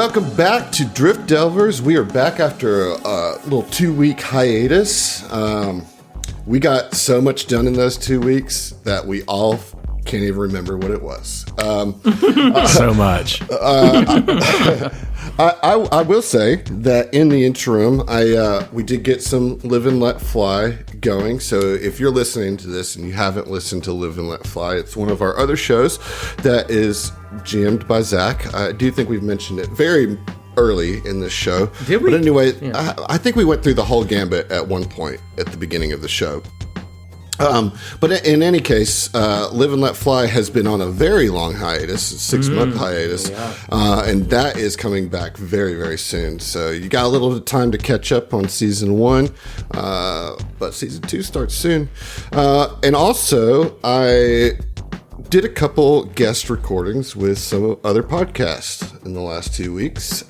Welcome back to Drift Delvers. We are back after a little 2-week hiatus. We got so much done in those 2 weeks that we all can't even remember what it was. So much. I will say that in the interim, we did get some Live and Let Fly going. So if you're listening to this and you haven't listened to Live and Let Fly, it's one of our other shows that is GM'd by Zach. I do think we've mentioned it very early in this show. Did we? But anyway, Yeah. I think we went through the whole gambit at one point at the beginning of the show. But in any case, Live and Let Fly has been on a very long hiatus, a 6-month hiatus, and that is coming back very, very soon. So you got a little bit of time to catch up on season 1, but season 2 starts soon. And also, I did a couple guest recordings with some other podcasts in the last 2 weeks.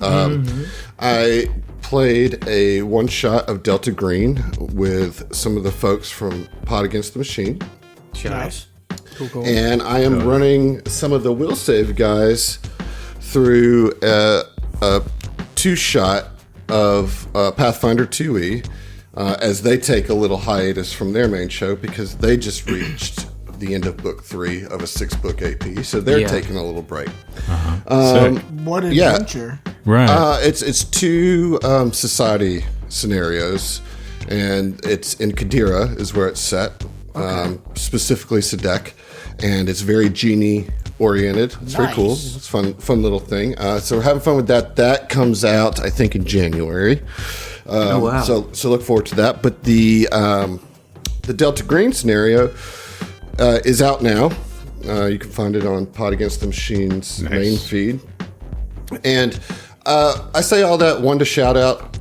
I played a one-shot of Delta Green with some of the folks from Pod Against the Machine. Nice. Cool. And I am running some of the Will Save guys through a 2-shot of Pathfinder 2e as they take a little hiatus from their main show because they just reached the end of book 3 of a 6-book AP, so they're taking a little break. What adventure! Right. It's 2 society scenarios, and it's in Kadira is where it's set, specifically Sadek, and it's very genie oriented. It's very cool. It's fun little thing. So we're having fun with that. That comes out, I think, in January. Oh wow! So look forward to that. But the Delta Green scenario is out now. You can find it on Pod Against the Machine's main feed. And I say all that, one, to shout out,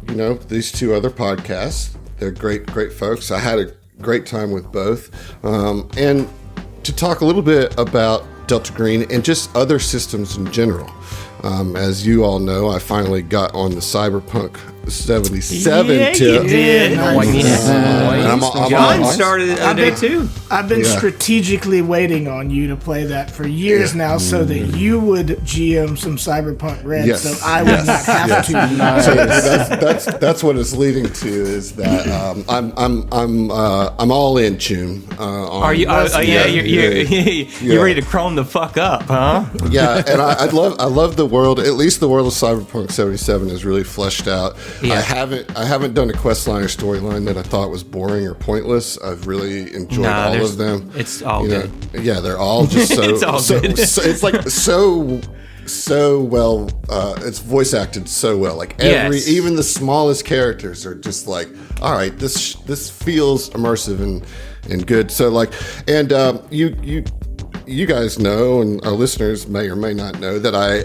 these 2 other podcasts. They're great folks. I had a great time with both. And to talk a little bit about Delta Green and just other systems in general. As you all know, I finally got on the Cyberpunk 77 tip. You did. John started it on day 2. I've been strategically waiting on you to play that for years now, so that you would GM some Cyberpunk Red, so I would not have to. So that's what it's leading to. Is that I'm all in tune. Are you? You're ready to chrome the fuck up, huh? Yeah, and I love the world. At least the world of Cyberpunk 77 is really fleshed out. Yeah. I haven't done a quest line or storyline that I thought was boring or pointless. I've really enjoyed all of them. It's all good. Yeah, they're all just so. It's all good. So it's like so well. It's voice acted so well. Like even the smallest characters are just like, all right, this feels immersive and good. So like, and you guys know, and our listeners may or may not know, that I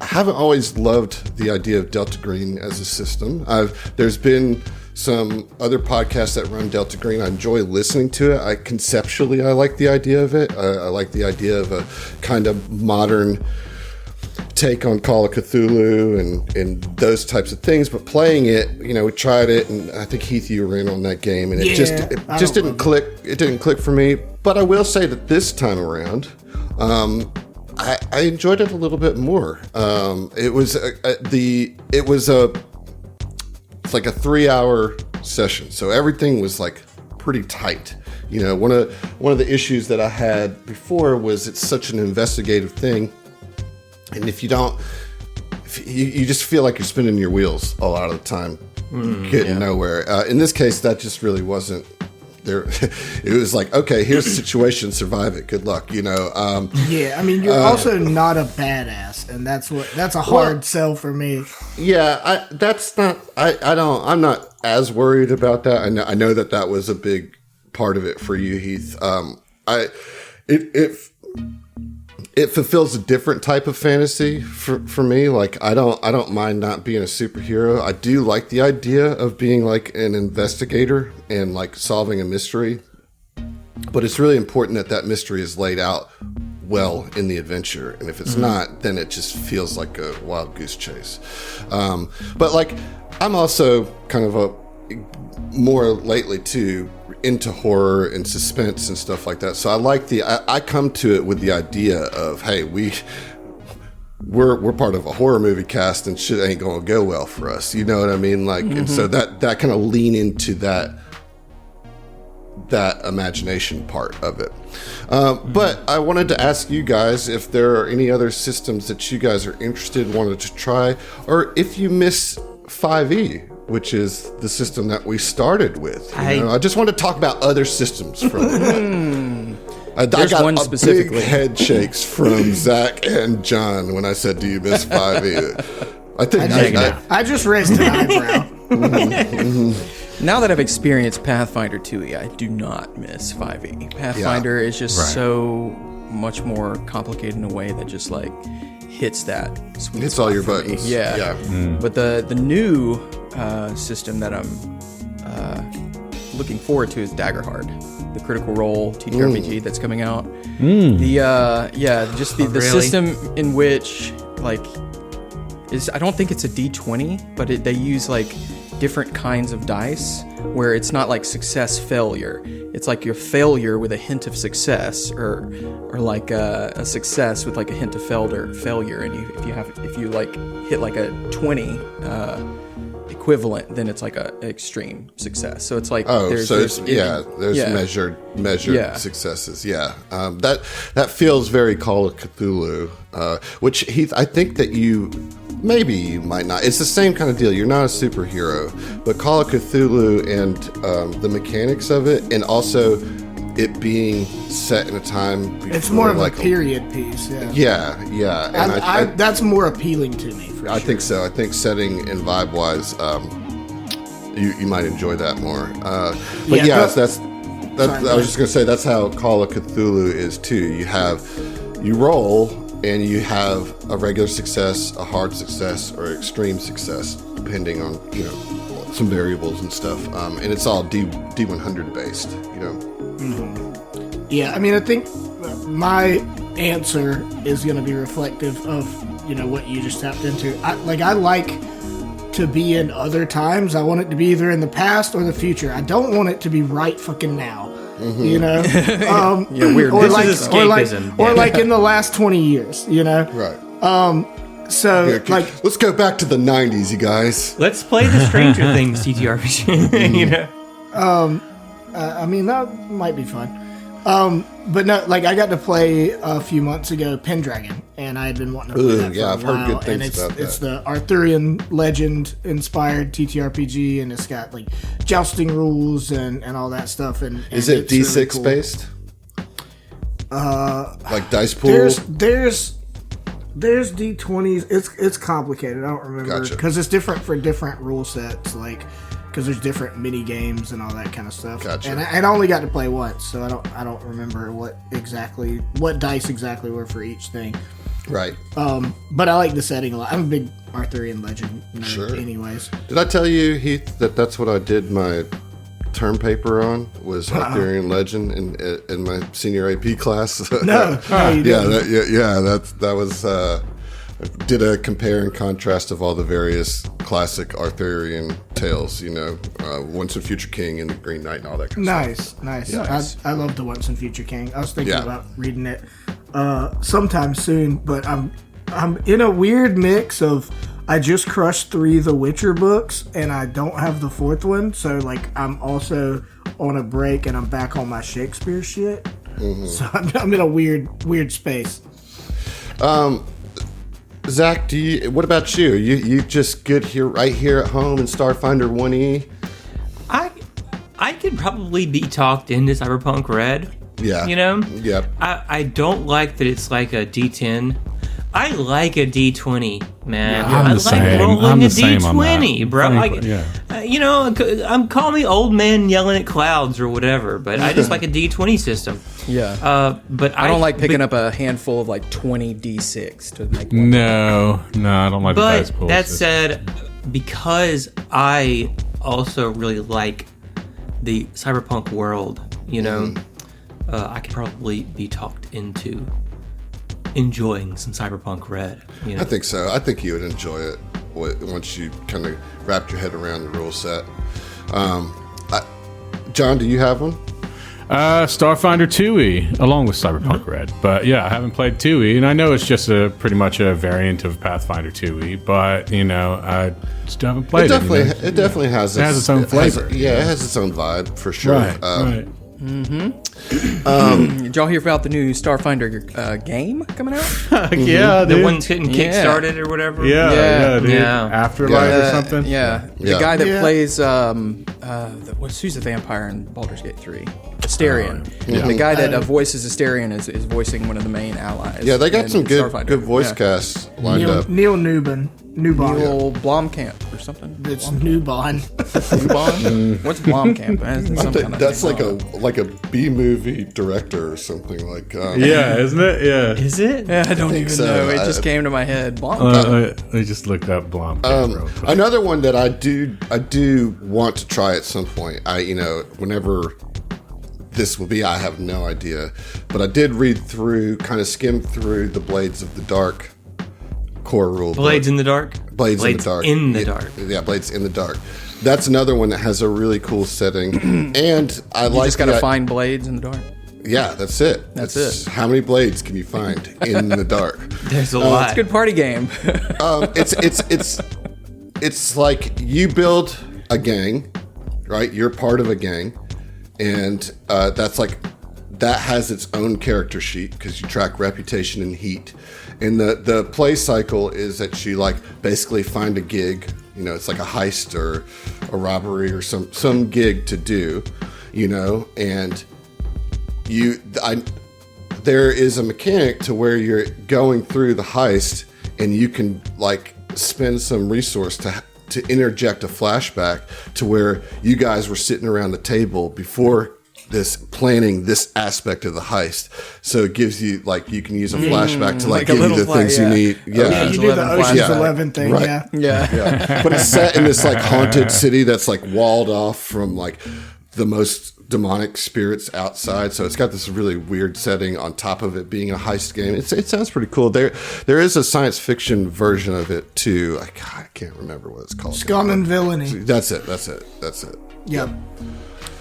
haven't always loved the idea of Delta Green as a system. There's been some other podcasts that run Delta Green. I enjoy listening to it. Conceptually, I like the idea of it. I like the idea of a kind of modern take on Call of Cthulhu and those types of things. But playing it, we tried it, and I think Heath, you were in on that game, and it just didn't click. It didn't click for me. But I will say that this time around, I enjoyed it a little bit more. It was like a 3-hour session, so everything was like pretty tight. One of the issues that I had before was it's such an investigative thing, and if you just feel like you're spinning your wheels a lot of the time, getting nowhere. In this case, that just really wasn't there. It was like, okay, here's the situation, survive it, good luck. You're also not a badass, and that's a hard sell for me. Yeah, I'm not as worried about that. I know that was a big part of it for you, Heath. It fulfills a different type of fantasy for me. Like I don't mind not being a superhero. I do like the idea of being like an investigator and like solving a mystery. But it's really important that mystery is laid out well in the adventure. And if it's not, then it just feels like a wild goose chase. But like I'm also kind of more lately too into horror and suspense and stuff like that. So I like I come to it with the idea of, hey, we're part of a horror movie cast and shit ain't gonna go well for us. You know what I mean? Like, and so that kind of lean into that imagination part of it. But I wanted to ask you guys if there are any other systems that you guys are interested, wanted to try, or if you miss 5e, which is the system that we started with. I just want to talk about other systems from it. I got one big head shakes from Zach and John when I said, "Do you miss 5e?" I just raised an eyebrow. Now that I've experienced Pathfinder 2e, I do not miss 5e. Pathfinder is just so much more complicated in a way that just like hits that sweet hits spot all your for me. buttons. Yeah. But the new system that I'm looking forward to is Daggerhard, the Critical Role TTRPG that's coming out. The system in which like I don't think it's a D20, but they use like different kinds of dice where it's not like success failure. It's like your failure with a hint of success, or like a success with like a hint of failure. And if you like hit like a 20 equivalent, then it's like a extreme success. So it's like there's measured successes. Yeah, that feels very Call of Cthulhu, which Heath, I think that you might not. It's the same kind of deal. You're not a superhero, but Call of Cthulhu and the mechanics of it, and also it being set in a time before, it's more of like a period piece. Yeah. And I that's more appealing to me. I think so. I think setting and vibe wise, you might enjoy that more. I was just gonna say that's how Call of Cthulhu is too. You roll and you have a regular success, a hard success, or extreme success, depending on some variables and stuff. And it's all D100 based. Yeah, I mean, I think my answer is going to be reflective of what you just tapped into. I like to be in other times. I want it to be either in the past or the future. I don't want it to be right fucking now. Weird. Or like in the last 20 years. Right. So let's go back to the 90s, you guys. Let's play the Stranger Things TTRPG. I mean, that might be fun. But no, like I got to play a few months ago Pendragon, and I had been wanting to play that for a I've while. heard good things about that. It's the Arthurian legend inspired TTRPG, and it's got like jousting rules and all that stuff. And is it D6 really cool. based? Like dice pool? There's D20s. It's complicated. I don't remember because it's different for different rule sets. Like because there's different mini games and all that kind of stuff. Gotcha. And I only got to play once, so I don't remember what dice exactly were for each thing. Right. But I like the setting a lot. I'm a big Arthurian legend nerd anyways. Did I tell you, Heath, that's what I did my term paper on was Arthurian legend in my senior AP class? No, you didn't. That was. I did a compare and contrast of all the various classic Arthurian tales, Once and Future King and the Green Knight and all that kind of stuff. Nice. I love the Once and Future King. I was thinking about reading it sometime soon, but I'm in a weird mix of I just crushed 3 The Witcher books and I don't have the 4th one, so like I'm also on a break and I'm back on my Shakespeare shit. Mm-hmm. So I'm in a weird space. Zach, what about you? You just good here, right here at home in Starfinder 1E? I could probably be talked into Cyberpunk Red. Yeah. Yep. I don't like that it's like a D10. I like a D20, man. Yeah, I like rolling a D20, bro. Call me old man yelling at clouds or whatever, but I just like a D20 system. Yeah. But I don't like picking up a handful of like 20 D6 to make one. No, I don't like the dice pool. That said, because I also really like the cyberpunk world, I could probably be talked into enjoying some Cyberpunk Red. I think so. I think you would enjoy it once you kind of wrapped your head around the rule set. John, do you have one? Starfinder 2e, along with Cyberpunk Red. But yeah, I haven't played 2e, and I know it's just pretty much a variant of Pathfinder 2e, but, I just haven't played it. It definitely has its own flavor. It has its own vibe, for sure. Right. Did y'all hear about the new Starfinder game coming out? Yeah, the one's getting kickstarted or whatever. Yeah, dude. Yeah. Afterlife or something. The guy that plays who's the vampire in Baldur's Gate 3? Asterion. The guy that voices Asterion is voicing one of the main allies. Yeah, they got some good voice casts lined up. Neil Newbon. Neil Blomkamp or something. It's Newbon. Newbon? What's Blomkamp? That's like a B movie director or something like. Yeah, isn't it? Yeah. Is it? Yeah, I don't even know. It just came to my head. I just looked up Blomkamp. Another one that I do want to try at some point. Whenever this will be, I have no idea, but I did skim through the Blades of the Dark core rule. Blades in the Dark? Blades in the Dark. Yeah, Blades in the Dark. That's another one that has a really cool setting, and I you just gotta find blades in the dark. Yeah, that's it. That's it. How many blades can you find in the dark? There's a lot. It's a good party game. It's like you build a gang, right? You're part of a gang, and that has its own character sheet because you track reputation and heat. And the play cycle is that you basically find a gig. It's like a heist or a robbery or some gig to do. And there is a mechanic to where you're going through the heist, and you can spend some resource to interject a flashback to where you guys were sitting around the table before planning this aspect of the heist. So it gives you you can use a flashback to give you the things you need. Yeah, you do the Ocean's 11 thing. Right. Yeah. But it's set in this haunted city that's walled off from the most demonic spirits outside. So it's got this really weird setting on top of it being a heist game. It sounds pretty cool. There is a science fiction version of it too. I can't remember what it's called. Scum and Villainy. That's it. Yep.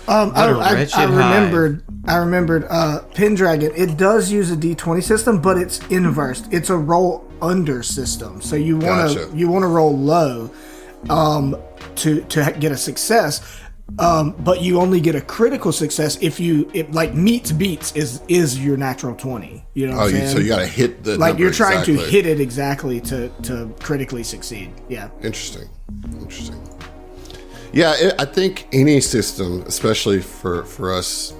I remembered Pendragon. It does use a D20 system, but it's inversed. It's a roll under system. So you want to roll low to get a success. But you only get a critical success if meets beats is your natural 20. You know what I'm saying? So you got to hit the number you're trying exactly. to hit it exactly to critically succeed. Yeah. Interesting. Yeah, I think any system, especially for us,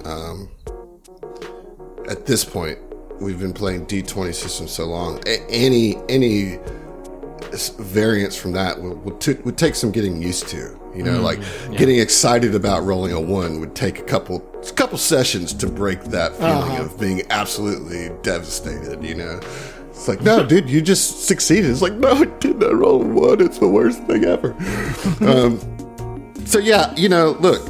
at this point, we've been playing D20 systems so long. Any variance from that would take some getting used to. Getting excited about rolling a 1 would take a couple sessions to break that feeling of being absolutely devastated. It's no, dude, you just succeeded. It's no, I did not roll a 1. It's the worst thing ever. So yeah, look,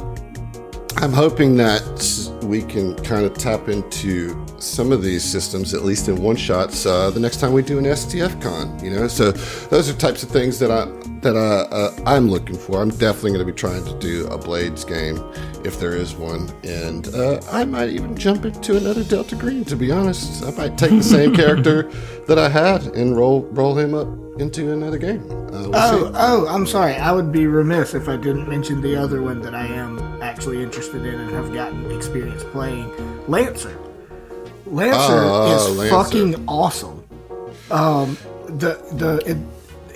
I'm hoping that we can kind of tap into some of these systems, at least in one shots, the next time we do an STF con. So those are types of things that I'm looking for. I'm definitely going to be trying to do a Blades game if there is one, and I might even jump into another Delta Green. To be honest, I might take the same character that I had and roll him up into another game. I'm sorry. I would be remiss if I didn't mention the other one that I am actually interested in and have gotten experience playing. Lancer. Lancer is fucking awesome.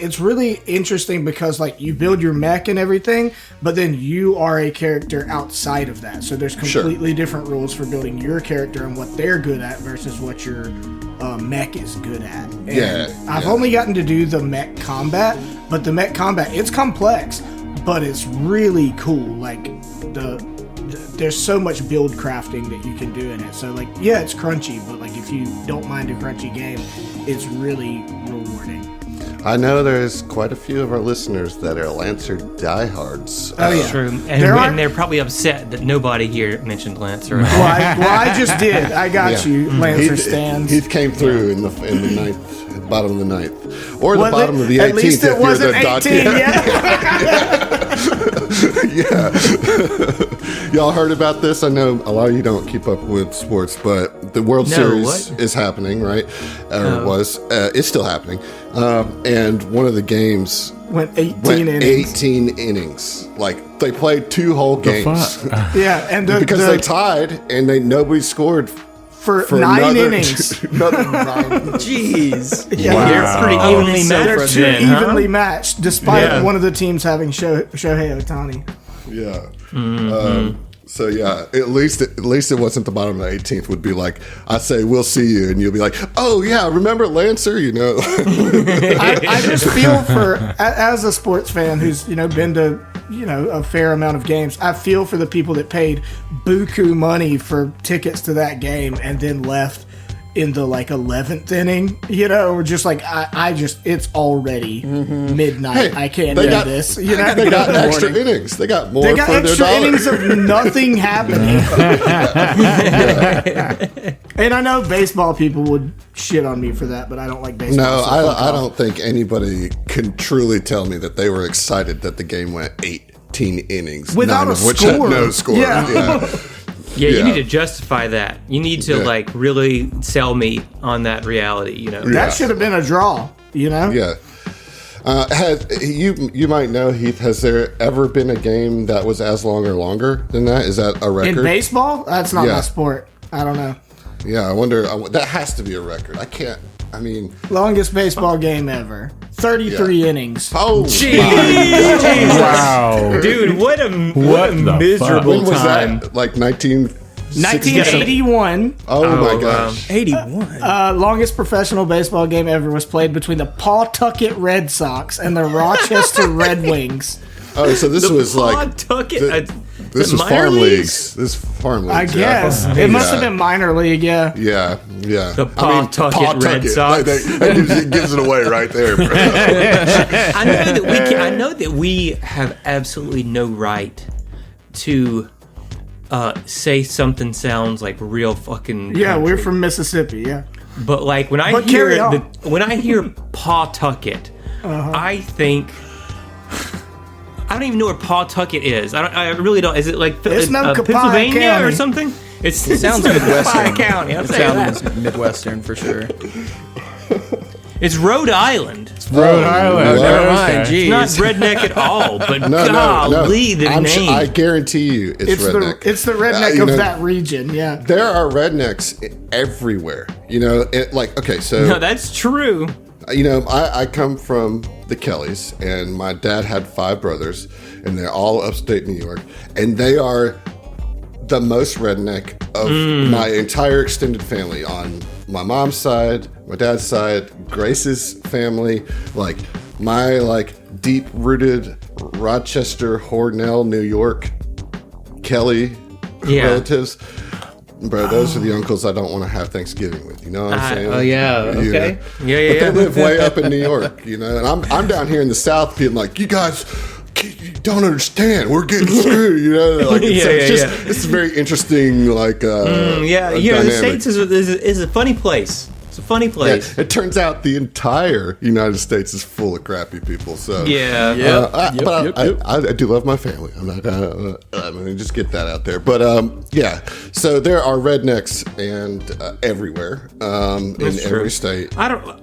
It's really interesting because you build your mech and everything, but then you are a character outside of that. So there's completely different rules for building your character and what they're good at versus what your mech is good at. And I've only gotten to do the mech combat, but the mech combat, it's complex, but it's really cool. There's so much build crafting that you can do in it. So it's crunchy, but if you don't mind a crunchy game, it's really rewarding. I know there's quite a few of our listeners that are Lancer diehards. Oh, yeah. True. And they're probably upset that nobody here mentioned Lancer. Well, I just did. I got you, Lancer stands. Heath came through in the ninth, bottom of the ninth. Or the bottom of the 18th. At least it wasn't 18 yet. Yeah. Y'all heard about this? I know a lot of you don't keep up with sports, but the World Series is happening, right? Or was. It's still happening. And one of the games went 18 innings. Like, they played 2 whole games. Yeah, and because they tied, and nobody scored for 9 innings. Another 9. Jeez. Yeah, Wow. They're pretty evenly matched. They're then, huh? evenly matched, despite one of the teams having Shohei Ohtani. Yeah. So yeah, at least it wasn't the bottom of the 18th. Would be like, I say we'll see you, and you'll be like, oh yeah, remember Lancer? You know. I just feel for, as a sports fan who's been to a fair amount of games, I feel for the people that paid buku money for tickets to that game and then left in the 11th inning, just like it's already midnight. Hey, I can't do this. They got extra innings. They got more. They got for extra their innings of nothing happening. And I know baseball people would shit on me for that, but I don't like baseball. No, so I don't think anybody can truly tell me that they were excited that the game went 18 innings without 9 a of which score. had no score. Yeah, you need to justify that. You need to really sell me on that reality. That should have been a draw. Yeah. You might know, Heath, has there ever been a game that was as long or longer than that? Is that a record? In baseball? That's not my sport. I don't know. Yeah, I wonder. That has to be a record. Longest baseball game ever. 33 innings. Oh, Wow. Dude, what a the miserable when was time. that? Like 1981? 1981. Oh my gosh. 81. Longest professional baseball game ever was played between the Pawtucket Red Sox and the Rochester Red Wings. Oh, so this was Pawtucket. This was farm leagues. This is farm leagues. I guess. It must have been minor league, yeah. Yeah. The Pawtucket Red Sox. It gives it away right there, bro. I know that we have absolutely no right to say something sounds like real fucking Yeah, country. we're from Mississippi, yeah. But when I hear Pawtucket, I think I don't even know where Pawtucket is. I really don't. Is it like Pennsylvania County. or something? It sounds Midwestern. County. It sounds Midwestern for sure. It's Rhode Island. Rhode Island. Never mind. Okay. It's not Jeez. redneck at all, but No. golly, the name. I guarantee you it's redneck. It's the redneck of that region, yeah. There are rednecks everywhere. So... No, that's true. I come from the Kellys, and my dad had 5 brothers, and they're all upstate New York, and they are the most redneck of my entire extended family on my mom's side, my dad's side, Grace's family, my deep-rooted Rochester, Hornell, New York, Kelly relatives. Bro, those are the uncles I don't want to have Thanksgiving with. You know what I'm saying? Oh yeah, okay, yeah. But they live way up in New York, and I'm down here in the South, being like, you guys you don't understand. We're getting screwed, It's a very interesting, The States is a funny place. It's a funny place. Yeah, it turns out the entire United States is full of crappy people. So yeah, I do love my family. I'm not gonna just get that out there. But so there are rednecks everywhere in every state.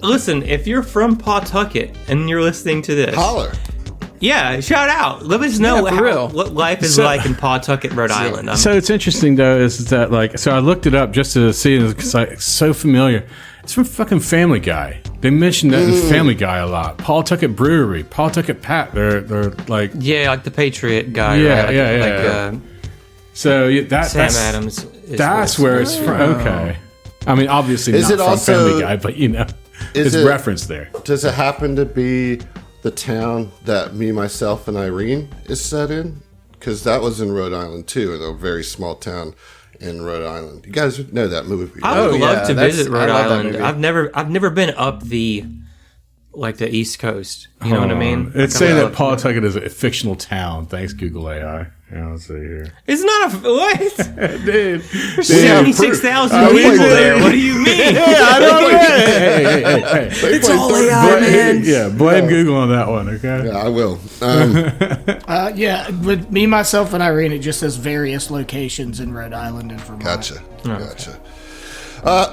Listen. If you're from Pawtucket and you're listening to this, holler. Yeah, shout out. Let us know what life is like in Pawtucket, Rhode Island. So it's interesting though, is that I looked it up just to see it because it's so familiar. It's from fucking Family Guy. They mentioned that in Family Guy a lot. Pawtucket Brewery, Pawtucket Pat. They're like the Patriot guy. Yeah, right? yeah. So Sam Adams. That's where it's from. Okay. I mean, obviously is not it from also, Family Guy, but it's referenced there. Does it happen to be the town that Me, Myself, and Irene is set in? Because that was in Rhode Island too, in a very small town in Rhode Island. You guys know that movie? I would love to visit Rhode Island. I've never been up the like the East Coast. You know what I mean? It's Like, saying I that love- Pawtucket is a fictional town. Thanks, Google AI. Yeah, let's see here. It's not a what? Dude. 76,000 people there. What do you mean? Yeah, I don't know. Hey. It's all AI, man. Yeah, blame Google on that one, okay? Yeah, I will. Yeah, with me, myself, and Irene, it just says various locations in Rhode Island and Vermont. Gotcha.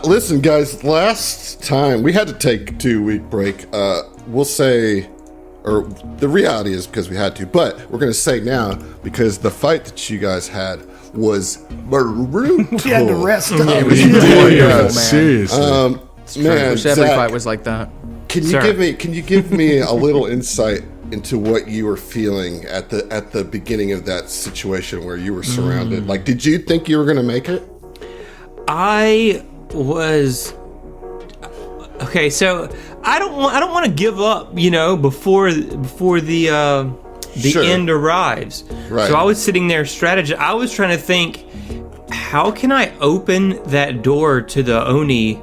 Listen, guys, last time we had to take a 2-week break. We'll say, or the reality is because we had to, but we're going to say now because the fight that you guys had was brutal. We had to rest up. It was Yeah, beautiful, man. seriously. Man, Wish every Zach, fight was like that. Can you give me a little insight into what you were feeling at the beginning of that situation where you were surrounded? Like, did you think you were going to make it? I was okay. So I don't want to give up. You know, before the Sure. end arrives. Right. So I was sitting there strategizing. I was trying to think, how can I open that door to the Oni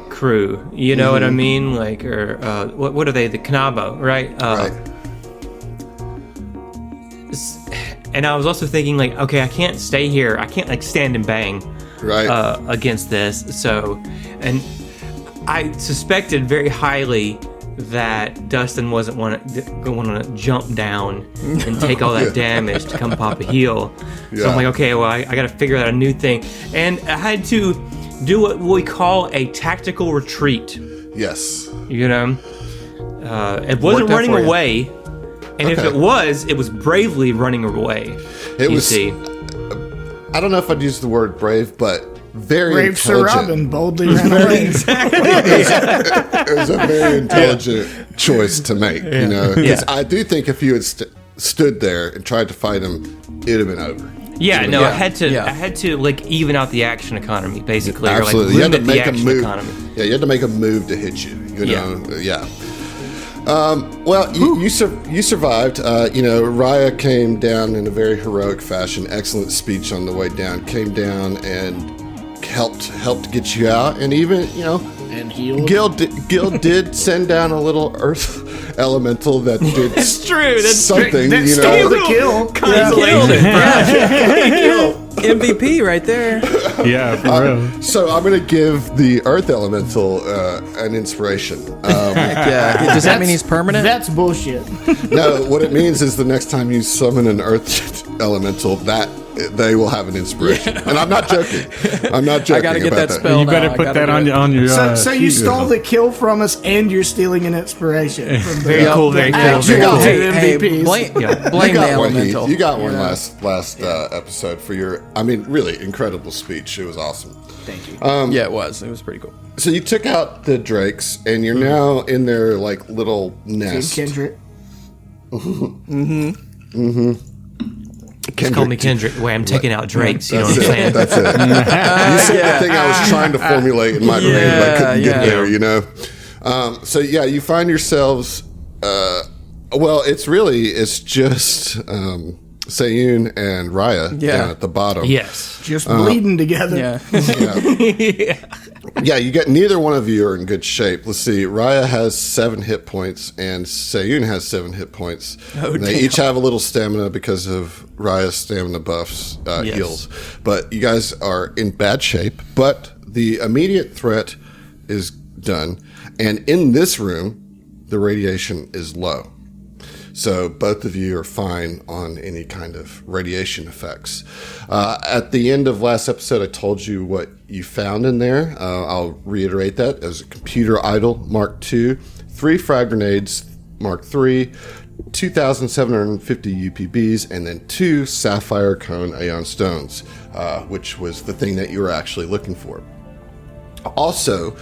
crew? You know what I mean? Like, or what are they? The Kanabo, right? Right. And I was also thinking, like, okay, I can't stay here. I can't like stand and bang Right. against this. So, and I suspected very highly that Dustin wasn't going to jump down and take all that damage to come pop a heal. So Yeah. I'm like, okay, well, I got to figure out a new thing. And I had to do what we call a tactical retreat. Yes. You know, it wasn't Worked out running for you. away. And if Okay. it was bravely running away. It you was- see. I don't know if I'd use the word brave, but very Brave Sir intelligent. Robin boldly ran away. It was a very intelligent choice to make, you know. 'Cause Yeah. I do think if you had stood there and tried to fight him, it'd have been over. Yeah, no, Yeah, I had to. yeah. I had to like even out the action economy, basically. or, Absolutely, like, you had to limit the make a action move. economy. Yeah, you had to make a move to hit you. You Yeah. know, yeah. Well, you survived. You know, Raya came down in a very heroic fashion. Excellent speech on the way down. Came down and helped get you out, and even And healed. Gil did send down a little earth elemental that did That's true. That's something. That You stole know, the kill. Consolation. MVP right there. Yeah, for real. so I'm going to give the earth elemental an inspiration. Yeah. Does that mean he's permanent? That's bullshit. No, what it means is the next time you summon an earth elemental, that they will have an inspiration. And I'm not joking. I'm not joking. I gotta get about that spell. You now. better I put gotta that do on it. your on your. So you stole the kill from us, and you're stealing an inspiration from the Very cool, very cool, actual very cool. two Hey, MVPs. blame You the got one, Heath. elemental. You got one last episode for your, I mean, really incredible speech. It was awesome. Thank you. Yeah, it was. It was pretty cool. So you took out the drakes, and you're now in their like little Team nest. Kendrick. Just call me Kendrick. Wait, I'm taking out Drakes. You know what I'm saying? That's it. You said the thing I was trying to formulate in my brain, but I couldn't get yeah. there. You know. So yeah, you find yourselves. Well, it's just Sayun and Raya down at the bottom. Yes. Just bleeding together. Yeah. Yeah, you get neither one of you are in good shape. Let's see. Raya has 7 hit points and Sayun has 7 hit points. And they each have a little stamina because of Raya's stamina buffs, heals. But you guys are in bad shape. But the immediate threat is done. And in this room, the radiation is low. So both of you are fine on any kind of radiation effects. At the end of last episode, I told you what you found in there. I'll reiterate that as a computer idol Mark II, 3 frag grenades Mark III, 2,750 UPBs, and then 2 sapphire cone Aeon stones, which was the thing that you were actually looking for. Also,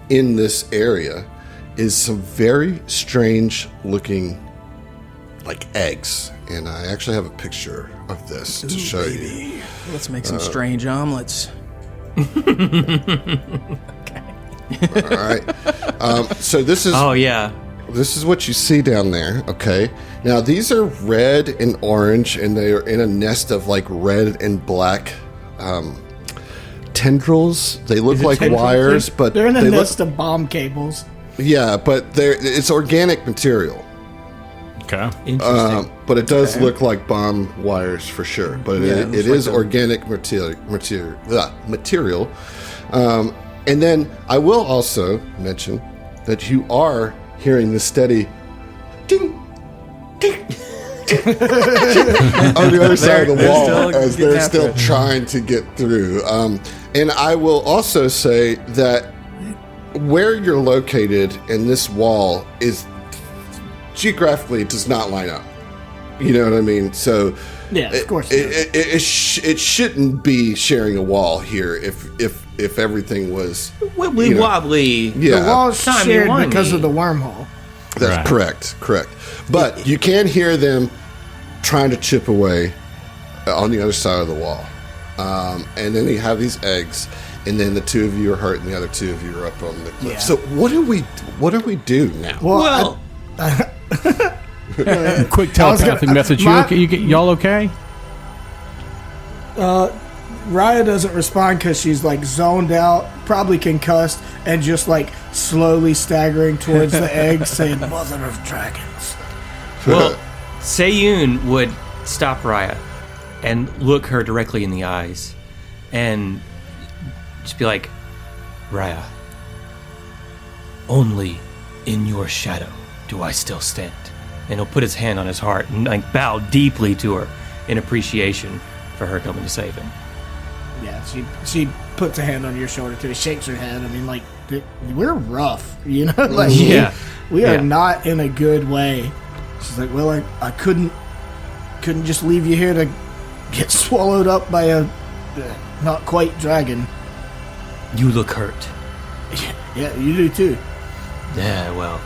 in this area is some very strange looking like eggs, and I actually have a picture of this to show you. Let's make some strange omelets. All right. So this is Oh yeah. this is what you see down there. Okay. Now these are red and orange, and they are in a nest of like red and black tendrils. They look like Tendrils. wires, but They're in a they nest of bomb cables. Yeah, but it's organic material. Okay. Interesting. But it does look like bomb wires for sure. But it is organic material. And then I will also mention that you are hearing the steady ding, ding, ding, on the other side of the wall as they're still trying to get through. And I will also say that where you're located in this wall is geographically does not line up. You know what I mean? So Yeah, of course. it shouldn't be sharing a wall here if everything was Wibbly wobbly. Yeah. The wall's Timey shared wimey. because of the wormhole. That's correct. But you can hear them trying to chip away on the other side of the wall. And then you have these eggs, and then the two of you are hurt, and the other two of you are up on the cliff. Yeah. So what do we do now? Well, Quick telepathic message. Y'all okay? Raya doesn't respond because she's like zoned out, probably concussed, and just like slowly staggering towards the egg, saying "Mother of Dragons." well, Seiyun would stop Raya and look her directly in the eyes and just be like, Raya, only in your shadow do I still stand. And he'll put his hand on his heart and like bow deeply to her in appreciation for her coming to save him. Yeah, she puts a hand on your shoulder too, shakes her head. I mean, like we're rough, you know. Like Yeah. we are Yeah. not in a good way. She's like, well, I couldn't just leave you here to get swallowed up by a not quite dragon. You look hurt. Yeah, you do too. Yeah, well,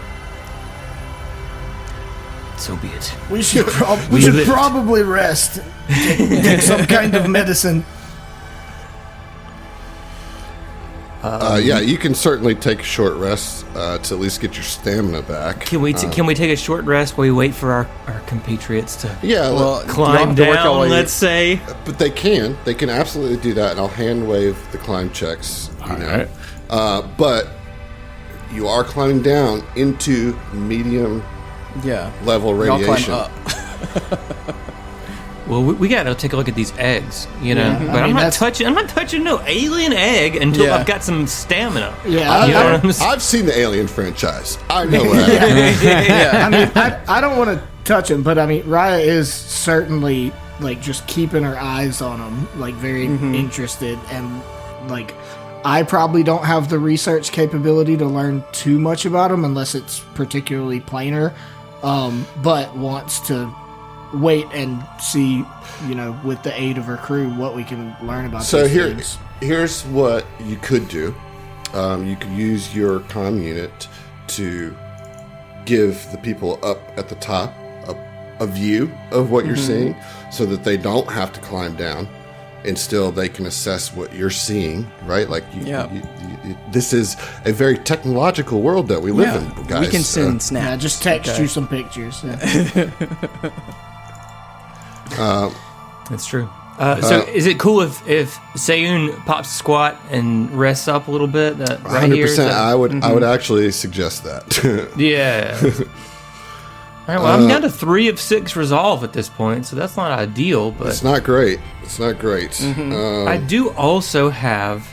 so be it. We should We lift. probably rest. Take some kind of medicine. Yeah, you can certainly take a short rest to at least get your stamina back. Can we take a short rest while we wait for our compatriots to Yeah, climb down, let's say? but they can absolutely do that, and I'll hand wave the climb checks. All right. But you are climbing down into medium level Y'all radiation. climb up. Well, we gotta take a look at these eggs, you know. Yeah, but I mean, I'm not touching no alien egg until I've got some stamina. Yeah, You know what I'm saying? I've seen the Alien franchise. I know what happens. I mean, I don't want to touch him, but I mean, Raya is certainly like just keeping her eyes on him, like very interested, and like I probably don't have the research capability to learn too much about him unless it's particularly plainer, but wants to wait and see, you know, with the aid of her crew, what we can learn about. So these things. here's what you could do. You could use your comm unit to give the people up at the top a view of what you're seeing, so that they don't have to climb down, and still they can assess what you're seeing. Right? Like, this is a very technological world that we live in, guys. We can send snaps. Yeah, just text you some pictures. That's true. So is it cool if Seiyun pops a squat and rests up a little bit? Right here? 100%. I would actually suggest that. Yeah. All right, well, I'm down to 3 of 6 resolve at this point, so that's not ideal, but It's not great. I do also have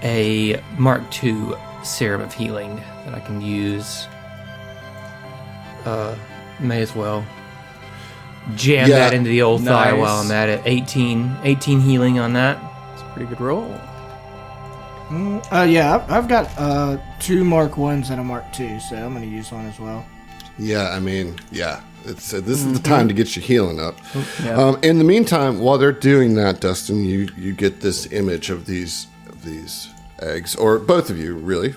a Mark II Serum of Healing that I can use. May as well jam that into the old thigh Nice. while I'm at it. 18 healing on that. It's a pretty good roll. Yeah, I've got 2 Mark 1s and a Mark 2, so I'm going to use one as well. Yeah, I mean, this is the time to get your healing up. Yeah. In the meantime, while they're doing that, Dustin, you get this image of these eggs, or both of you, really,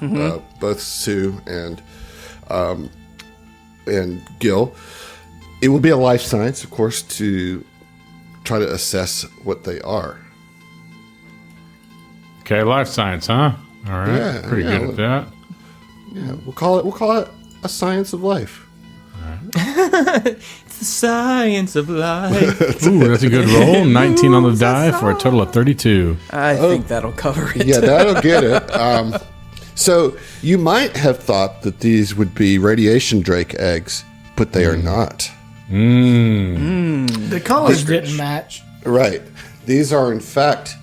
both Sue and Gil. It will be a life science, of course, to try to assess what they are. Okay, life science, huh? All right. Yeah, Pretty good at that. Yeah, we'll call it a science of life. It's the science of life. Ooh, that's a good roll. 19 on the die for a total of 32. I think that'll cover it. Yeah, that'll get it. So you might have thought that these would be radiation drake eggs, but they are not. The colors didn't match. Right. These are, in fact,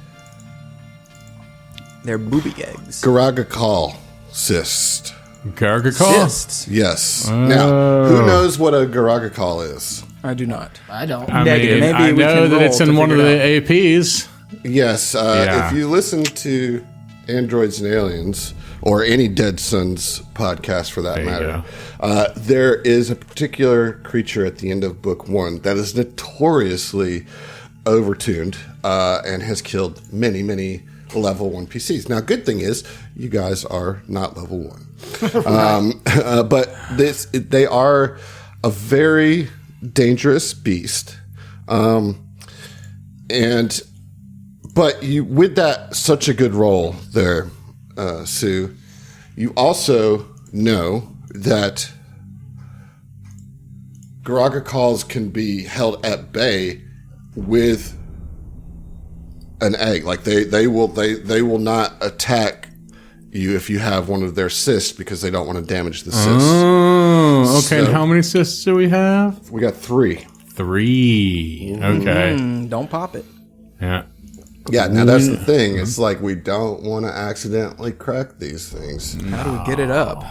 They're booby eggs. Garagakal cyst. Garagakal? Cysts. Yes. Now, who knows what a Garagakal is? I do not. I don't. I Negative. mean, Maybe I we know can that roll it's to in one of figure the it APs. Yes. Yeah. If you listen to Androids and Aliens, or any Dead Sons podcast for that There you matter, there is a particular creature at the end of book 1 that is notoriously overtuned and has killed many, many level 1 PCs. Now, good thing is, you guys are not level 1. But they are a very dangerous beast. But you, with that, such a good roll there, Sue, you also know that Garagakals can be held at bay with an egg. Like they will not attack you if you have one of their cysts because they don't want to damage the cysts. Oh, okay. So- and how many cysts do we have? We got 3. 3. Okay. Don't pop it. Yeah. Yeah, now that's the thing. It's like we don't want to accidentally crack these things. How do we get it up?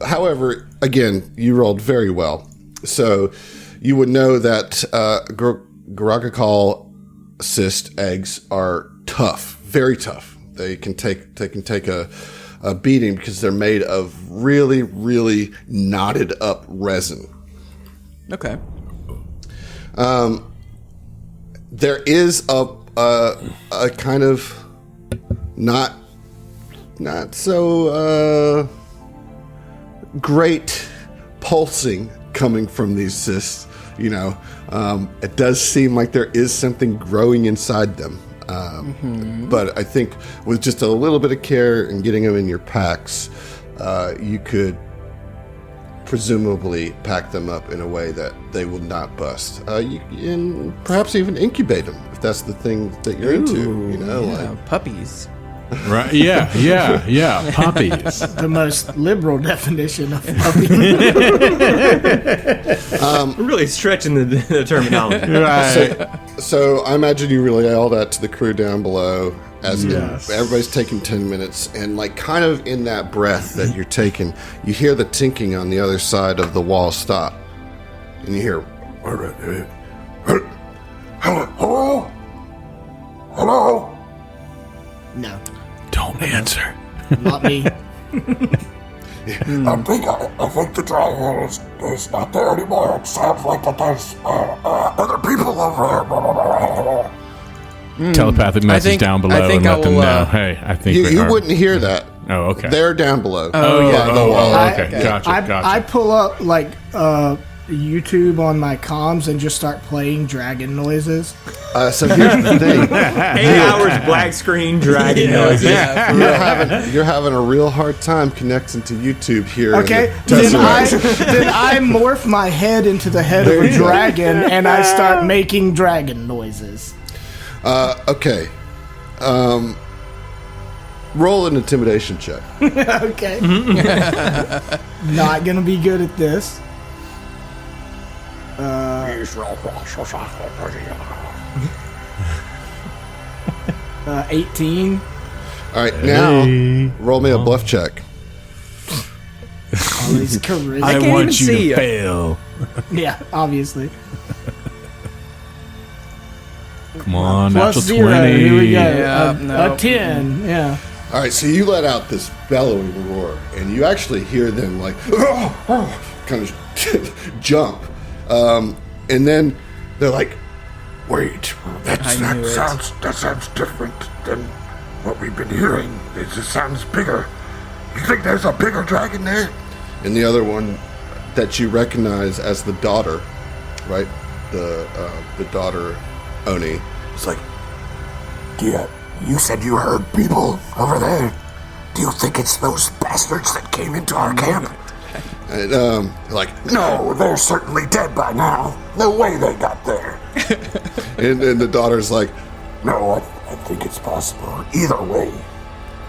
However, again, you rolled very well. So you would know that Garagakal cyst eggs are tough, very tough. They can take a beating because they're made of really, really knotted up resin. Okay. There is a kind of not so great pulsing coming from these cysts. You know, it does seem like there is something growing inside them. But I think with just a little bit of care and getting them in your packs, you could presumably pack them up in a way that they will not bust. And perhaps even incubate them if that's the thing that you're into. You know, like Puppies. Right. Yeah. Puppies. The most liberal definition of puppy. We're really stretching the terminology. Right. So I imagine you relay all that to the crew down below as everybody's taking 10 minutes, and like kind of in that breath that you're taking, you hear the tinking on the other side of the wall stop, and you hear, hello. No, Don't answer. not me. I think the dragon is not there anymore. It sounds like that there's other people over there. Telepathic message think- down below I think and I let them will, know. Hey, I think we You are. wouldn't hear that. Oh, okay. They're down below. Oh, yeah. the wall. okay. Gotcha. I pull up like YouTube on my comms and just start playing dragon noises. So here's the thing. 8 hours black screen dragon noises. You're having a real hard time connecting to YouTube here. Okay, in the then Tesseract. I morph my head into the head of a dragon and I start making dragon noises. Okay. Roll an intimidation check. Okay. Not gonna be good at this. 18. All right, now roll me a bluff check. Oh, it's charisma. I can't want even you see to ya. fail. Yeah, obviously. Come on, Plus natural 0. 20. Here we go. Yeah, no. A 10. Yeah. All right, so you let out this bellowing roar, and you actually hear them like kind of jump, and then they're like, Wait, that knew it. sounds different than what we've been hearing. It just sounds bigger. You think there's a bigger dragon there? and the other one that you recognize as the daughter, right? The daughter Oni. It's like, you said you heard people over there. Do you think it's those bastards that came into our camp? And like, No, they're certainly dead by now. No way they got there. and the daughter's like, No, I think it's possible. Either way,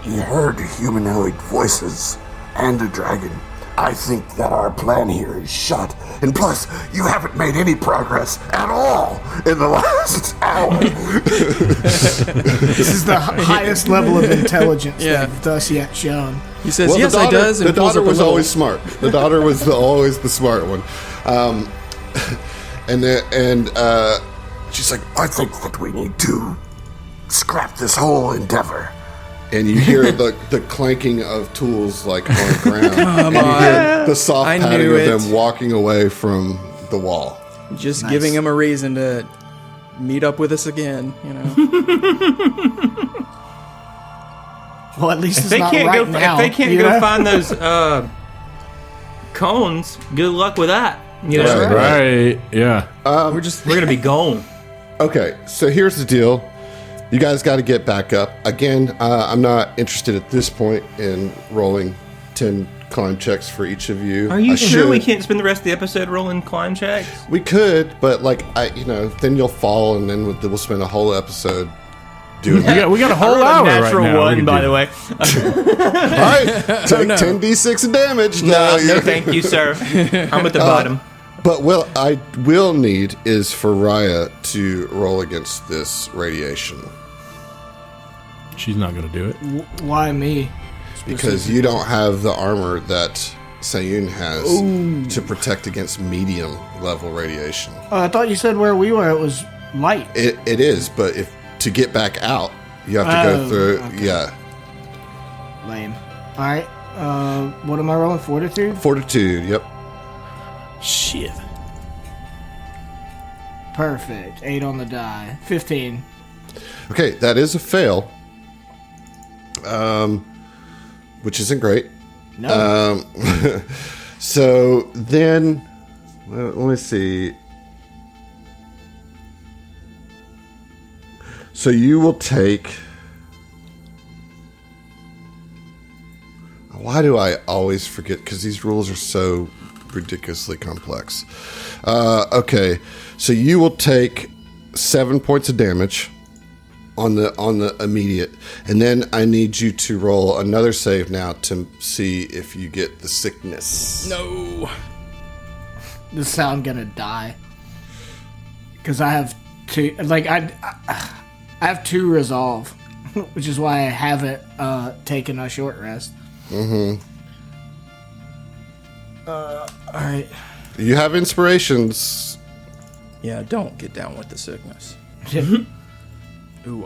You heard humanoid voices and a dragon. I think that our plan here is shot. And plus, you haven't made any progress at all in the last hour. This is the highest level of intelligence they've thus yet shown. He says, Well, yes, the daughter, I does. And the pulls daughter up a was little- always smart. The daughter was always the smart one. And She's like, I think that we need to scrap this whole endeavor. and you hear the clanking of tools like on the ground. And you hear the soft I padding knew of it. them walking away from the wall. Just giving him a reason to meet up with us again, you know. Well, at least If it's they not can't right go, now. if they can't you go know? find those cones, good luck with that. You know, Right. Yeah. we're gonna be gone. Okay, so here's the deal. You guys got to get back up. Again, I'm not interested at this point in rolling 10 climb checks for each of you. Are you I sure we should. can't spend the rest of the episode rolling climb checks? We could, but then you'll fall, and then we'll spend a whole episode doing that. We got a whole I rolled hour a natural right now. We one, can by do the way. All right, take 10d6 of damage. No, thank you, sir. I'm at the bottom. But what I will need is for Raya to roll against this radiation. She's not going to do it. Why me? Because you don't have the armor that Sayun has to protect against medium level radiation. I thought you said where we were it was light. It is, but to get back out, you have to go through. Okay. Yeah, Lame. All right. What am I rolling? Fortitude? fortitude. Yep. Shit. Perfect. 8 on the die. 15. Okay, that is a fail. Which isn't great. No. So then, let me see. So you will take. Why do I always forget? Because these rules are so ridiculously complex. Okay, so you will take 7 points of damage on the immediate, and then I need you to roll another save now to see if you get the sickness. No. This is how I'm gonna die. Because I have two. Like I have 2 resolve, which is why I haven't taken a short rest. Mm-hmm. All right. You have inspirations. Yeah, don't get down with the sickness. Ooh,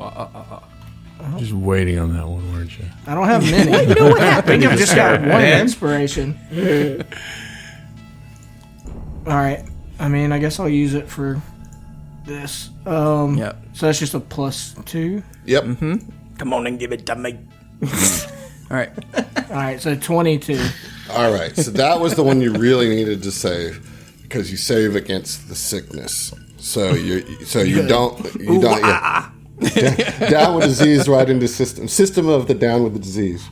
Just waiting on that one, weren't you? I don't have many. You know what happened? I think I've just got one inspiration. All right. I mean, I guess I'll use it for this. yeah. So that's just a +2. Yep. Come on and give it to me. All right. All right. So 22. All right. So that was the one you really needed to save because you save against the sickness. So you don't yeah. Down with disease right into system of the down with the disease.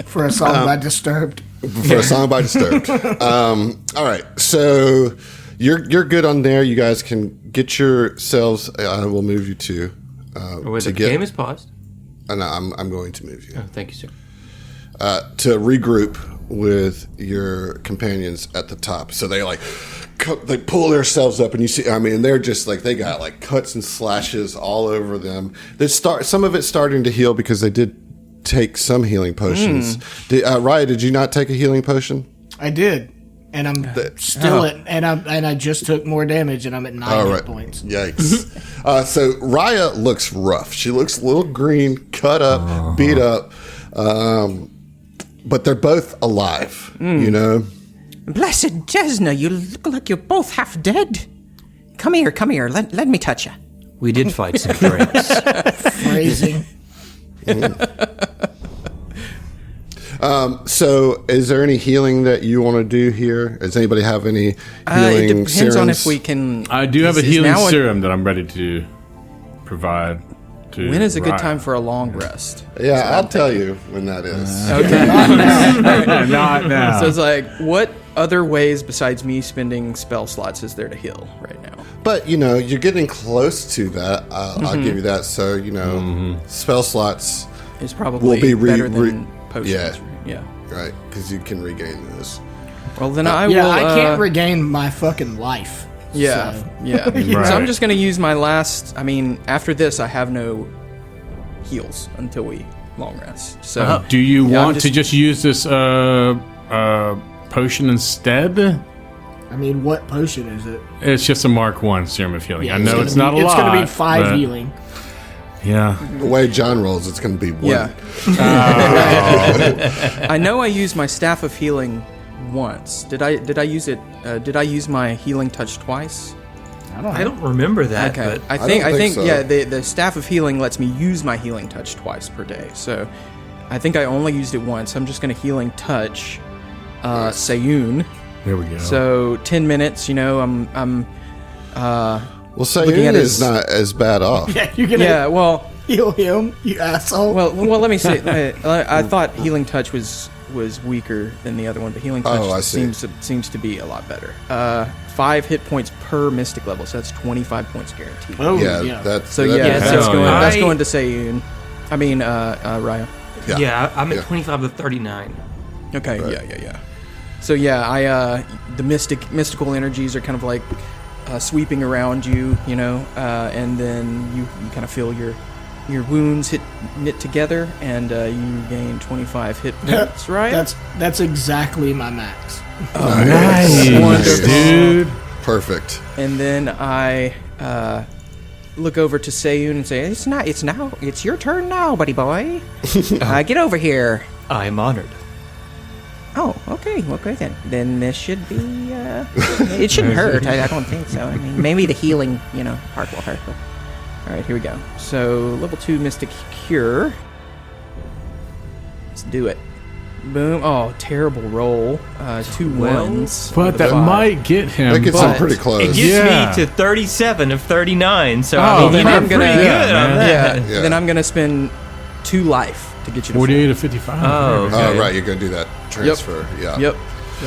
For a song by Disturbed. For a song by Disturbed. All right, so you're good on there. You guys can get yourselves. I will move you to. The game is paused. No, I'm going to move you Oh, thank you, sir. to regroup with your companions at the top. So they they pull themselves up, and you see. I mean, they're just they got cuts and slashes all over them. Some of it's starting to heal because they did take some healing potions. Raya, did you not take a healing potion? I did, and I'm still at, and I just took more damage, and I'm at 9 hit points. Yikes. So Raya looks rough. She looks a little green, cut up, beat up, but they're both alive. You know. Blessed Jesna, you look like you're both half dead. Come here. Let me touch you. We did fight some drakes. Phrasing. So, is there any healing that you want to do here? Does anybody have any It healing depends serums? on if we can. I do have a is healing now serum that I'm ready to provide to When is a good Ryan. time for a long rest? Yeah, I'll tell you when that is. Okay. Not now. So it's like, what other ways besides me spending spell slots is there to heal right now? But, you're getting close to that. I'll give you that. So, spell slots It's probably will be better than potions. Yeah. Yeah. Right, because you can regain this. Well, then I will... I can't regain my fucking life. Yeah, so. yeah. Right. So I'm just going to use my last... I mean, after this, I have no heals until we long rest. So Do you Yeah, I'm want to just use this potion instead? I mean, what potion is it? It's just a Mark 1 serum of healing. I know gonna it's not a be, lot. It's going to be 5 but- healing. Yeah. The way John rolls, it's going to be 1. Yeah. I know I used my staff of healing once. Did I use it? Did I use my healing touch twice? I don't remember that. Okay. But I think so. yeah. The staff of healing lets me use my healing touch twice per day. So I think I only used it once. I'm just gonna healing touch Sayun. There we go. So 10 minutes. I'm Well, Looking at Sayun his- is not as bad off. Yeah, you're going to yeah. Well. heal him, you asshole. Well, let me say. I thought healing touch was weaker than the other one, but healing touch I see. seems to be a lot better. 5 hit points per mystic level, so that's 25 points guaranteed. oh, Yeah, that's So that yeah, makes that's Hell going. yeah. That's going to Sayun. I mean, Ryo. yeah, I'm at Yeah. 25 to 39. Okay. Yeah. So yeah, I the mystical energies are kind of like sweeping around you, and then you kind of feel your wounds knit together, and you gain 25 hit points. Right? That's exactly my max. Nice, Wonderful. dude. Perfect. And then I look over to Sayun and say, "It's your turn now, buddy boy. Get over here." I'm honored. Oh, okay then. Then this should be. It shouldn't hurt. I don't think so. I mean, maybe the healing, part will hurt. But... All right, here we go. So level 2 Mystic Cure. Let's do it. Boom. Oh, terrible roll. 2 ones. But that might get him. That gets him But pretty It close. gets Yeah. me to 37 of 39, so Oh, I mean, then you're I'm pretty gonna- good yeah, on man. that. Yeah. Then I'm gonna spend 2 life to get you to 48 to 55. Oh, There we Oh, okay. right, you're going to do that transfer. Yeah. 4. Yep.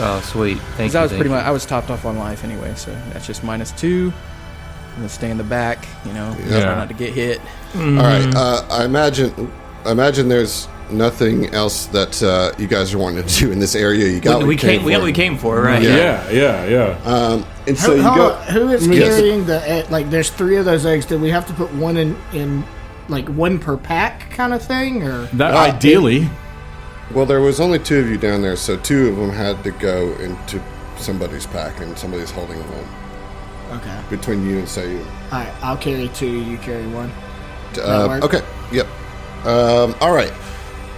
Oh, sweet. Thank Because you. I was thank pretty you. much, I was topped off on life anyway, so that's just -2. I'm gonna stay in the back, Yeah. try not to get hit. All right. I imagine there's nothing else that you guys are wanting to do in this area. You got We got what we came for, right? Yeah. And so you Hold go. on, who is Yes. carrying the egg? Like, there's 3 of those eggs. Did we have to put one in like one per pack kind of thing, or? That ideally. Well, there was only 2 of you down there, so 2 of them had to go into somebody's pack, and somebody's holding them Okay. between you and Sayun. All right, I'll carry 2. You carry 1. That work? Okay. Yep. All right.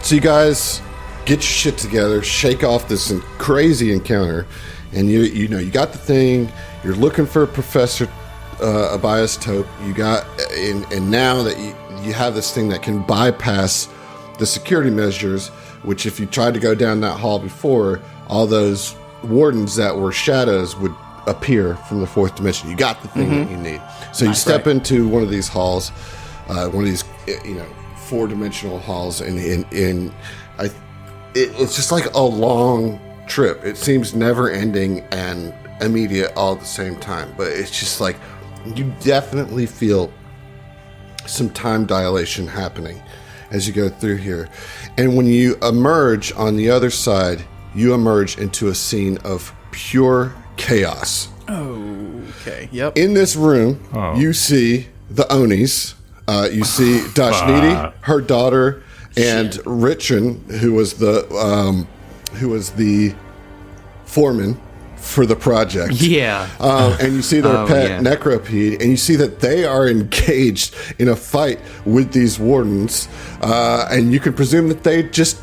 So you guys get your shit together, shake off this crazy encounter, and you got the thing. You're looking for Professor Abias Tope. You got, and now that you have this thing that can bypass the security measures, which if you tried to go down that hall before, all those wardens that were shadows would appear from the 4th dimension. You got the thing that you need. So you step into one of these halls, one of these 4-dimensional halls, and it's just like a long trip. It seems never ending and immediate all at the same time, but it's just like you definitely feel some time dilation happening as you go through here. And when you emerge on the other side, you emerge into a scene of pure chaos. Okay. Yep. In this room, you see the Onis. You see Dashniti, her daughter, and Richin, who was the foreman for the project. Yeah. And you see their pet yeah. Necropede, and you see that they are engaged in a fight with these wardens. And you can presume that they just.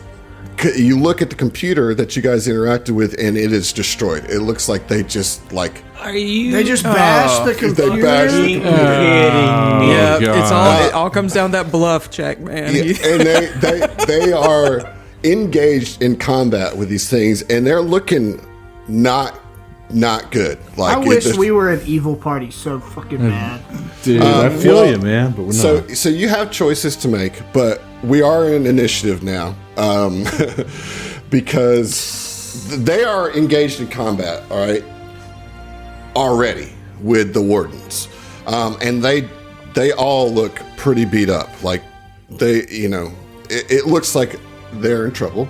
You look at the computer that you guys interacted with, and it is destroyed. It looks like they just Are you? They just bashed the computer. They bashed the computer. Yeah, God. it all comes down to that bluff check, man. Yeah, and they are engaged in combat with these things, and they're looking not good. Like I wish we were an evil party so fucking bad. Dude, I feel you, man, but we're not. So you have choices to make, but we are in initiative now, because they are engaged in combat. All right, already with the wardens, and they all look pretty beat up. Like it looks like they're in trouble,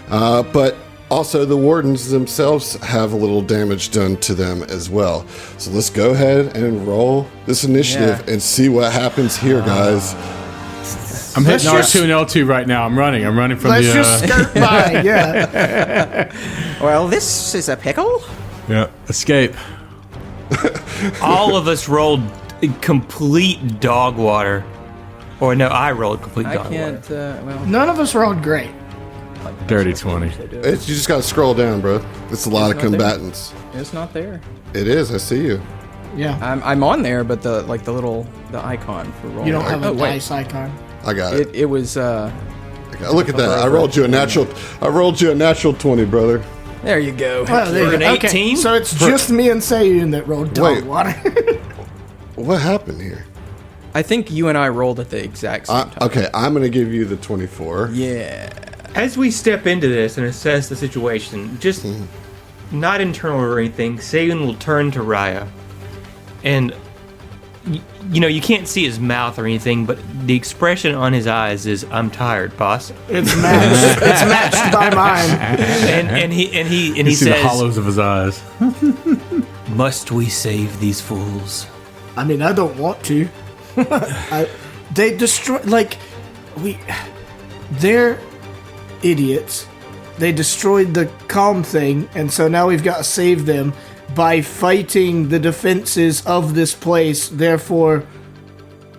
but also the wardens themselves have a little damage done to them as well. So let's go ahead and roll this initiative and see what happens here, guys. I'm hitting R2 and L2 right now. I'm running from Let's the... just skirt by, yeah. Well, this is a pickle. Yeah, escape. All of us rolled complete dog water. Or no, I rolled complete I dog can't. water. None of us rolled great. Dirty 20. You just gotta scroll down, bro. It's a lot of not there. combatants. It's not there. It is. I see you. Yeah. I'm on there, but the icon for rolling. You don't have a wait. dice icon. I got it. It was. Look at that. I rolled you a natural 20, brother. There you go. Oh, there For you an go. Okay, 18? so it's just me and Sayun that rolled dog Wait. water. What happened here? I think you and I rolled at the exact same time. Okay, I'm gonna give you the 24. Yeah. As we step into this and assess the situation, just not internal or anything, Sayun will turn to Raya. And, you can't see his mouth or anything, but the expression on his eyes is, "I'm tired, boss." It's matched. It's matched by mine. And he You see the says, hollows of his eyes. "Must we save these fools?" I mean, I don't want to. They destroy, they're idiots. They destroyed the calm thing, and so now we've got to save them by fighting the defenses of this place, therefore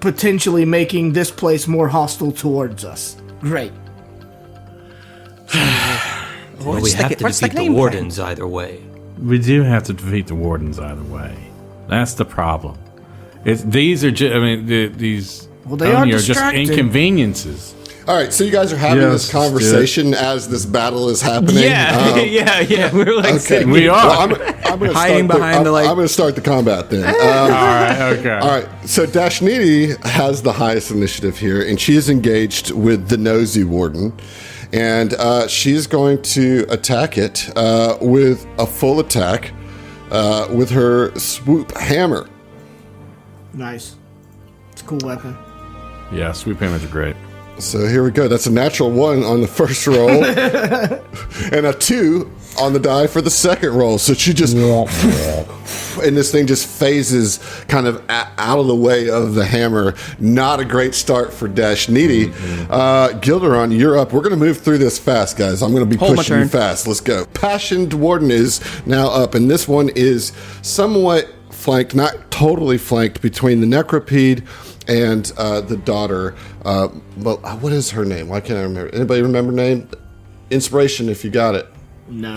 potentially making this place more hostile towards us. Great. Well, we have to defeat the wardens either way. We do have to defeat the wardens either way. That's the problem. These are just, these Well, they are just distracted. inconveniences. All right, so you guys are having Yes, this conversation as this battle is happening. Yeah. We're like, Okay. We are. Well, I'm gonna Hiding start behind I'm the, going to start the combat then. All right, okay. All right, so Dashniti has the highest initiative here, and she is engaged with the nosy warden, and she's going to attack it with a full attack with her swoop hammer. Nice. It's a cool weapon. Yeah, sweep hammers are great. So here we go. That's a natural 1 on the first roll, and a 2 on the die for the second roll. So she just, and this thing just phases kind of out of the way of the hammer. Not a great start for Dashniti. Gilderon, you're up. We're going to move through this fast, guys. I'm going to be Hold my pushing you turn. fast. Let's go. Passioned Warden is now up, and this one is somewhat flanked, not totally flanked, between the Necropede and the daughter. What is her name? Why can't I remember? Anybody remember her name? Inspiration, if you got it. No.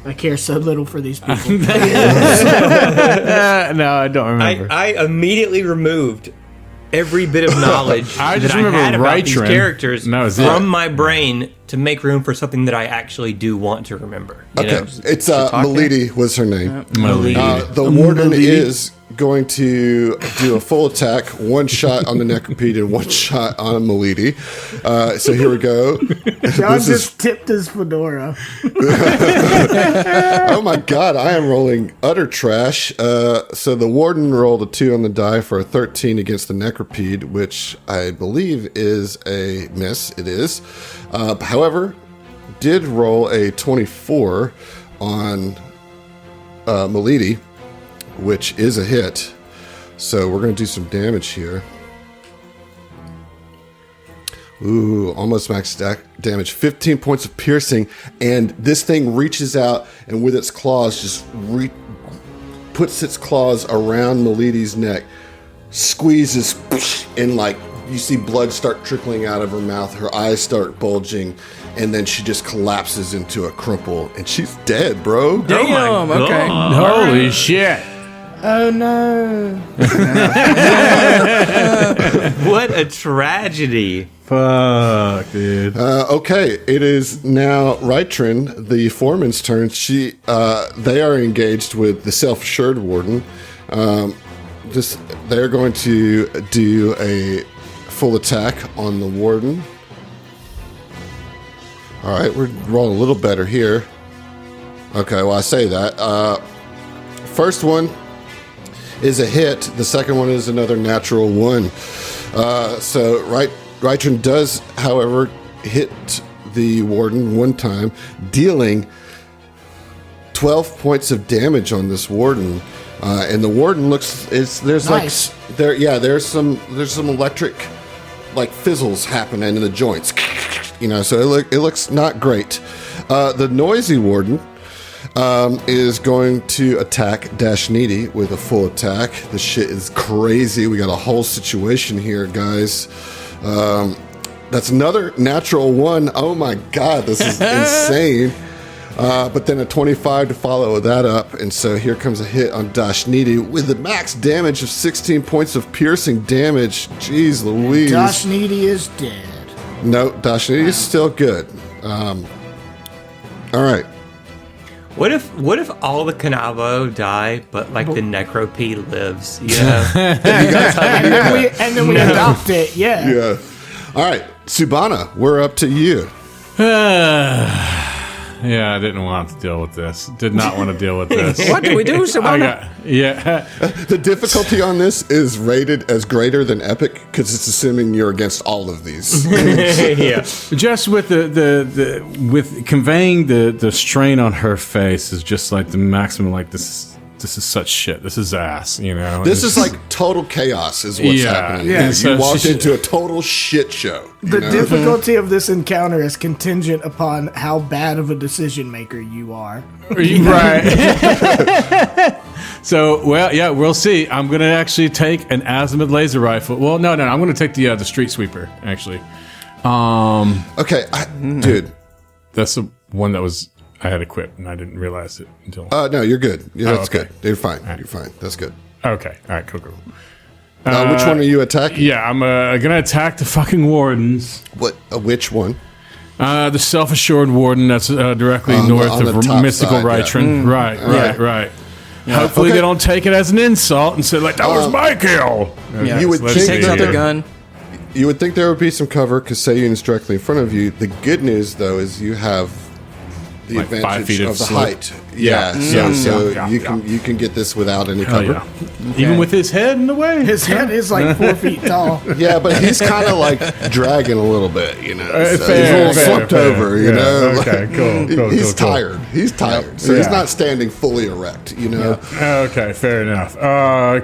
I care so little for these people. No, I don't remember. I immediately removed every bit of knowledge I just that I remember had about these Rytran, characters and that was it. from my brain to make room for something that I actually do want to remember. You know? It's Milady was her name. Milady. The warden is going to do a full attack, one shot on the Necropede and one shot on Milady. So here we go. John just tipped his fedora. Oh my god, I am rolling utter trash. So the warden rolled a 2 on the die for a 13 against the Necropede, which I believe is a miss. It is. However, did roll a 24 on Milady, which is a hit. So we're going to do some damage here. Ooh, almost max damage. 15 points of piercing, and this thing reaches out and with its claws just puts its claws around Milady's neck, squeezes, and you see blood start trickling out of her mouth. Her eyes start bulging, and then she just collapses into a crumple, and she's dead, bro. Damn. Okay. Holy shit. Oh no. What a tragedy. Fuck, dude. Okay, it is now Rytran, the foreman's turn. They are engaged with the self-assured warden. They're going to do a full attack on the warden. All right, we're rolling a little better here. Okay, well, I say that. First one is a hit. The second one is another natural one. So Rytron does, however, hit the warden one time, dealing 12 points of damage on this warden. And the warden there's nice. there's some electric like fizzles happening in the joints. So it looks not great. The noisy warden is going to attack Dashnidi with a full attack. This shit is crazy. We got a whole situation here, guys. That's another natural one. Oh my god, this is insane. But then a 25 to follow that up. And so here comes a hit on Dashnidi with the max damage of 16 points of piercing damage. Jeez Louise. Dashnidi is dead. No, Dashnidi is still good. All right. What if all the Kanabo die, but like the Necropy lives? You know, and then we adopt it. Yeah. Yeah. All right, Subana, we're up to you. Yeah, I didn't want to deal with this. Did not want to deal with this. What do we do, Savannah? The difficulty on this is rated as greater than epic because it's assuming you're against all of these. yeah. Just with the with conveying the strain on her face is just like the maximum. Like this is such shit. This is ass. This is like total chaos is what's happening. Yeah. You So walked into a total shit show. The difficulty of this encounter is contingent upon how bad of a decision maker you are. Right. So, we'll see. I'm going to actually take an azimuth laser rifle. Well, no, I'm going to take the street sweeper, actually. Okay, dude. That's the one that I had equipped, and I didn't realize it until... No, you're good. Yeah, that's okay. good. You're fine. You're fine. That's good. Okay. All right, cool. Which one are you attacking? Yeah, I'm going to attack the fucking wardens. What? Which one? The self-assured warden that's directly north on the of top mystical side, Rytron. yeah. Right. Hopefully they don't take it as an insult and say, like, that was my kill. Yeah. You would Let's think see Takes out here. the gun. You would think there would be some cover because Sayun's directly in front of you. The good news, though, is you have the Like 5 advantage feet of of the slope. height. Yeah, so Yeah. you can get this without any Hell cover. yeah. Even with his head in the way? His head is like 4 feet tall. Yeah, but he's kind of like dragging a little bit, so fair, he's a little fair, slumped fair. over, Yeah, okay, cool, He's cool. tired. He's tired, so he's Yeah. not standing fully erect. Okay, fair enough.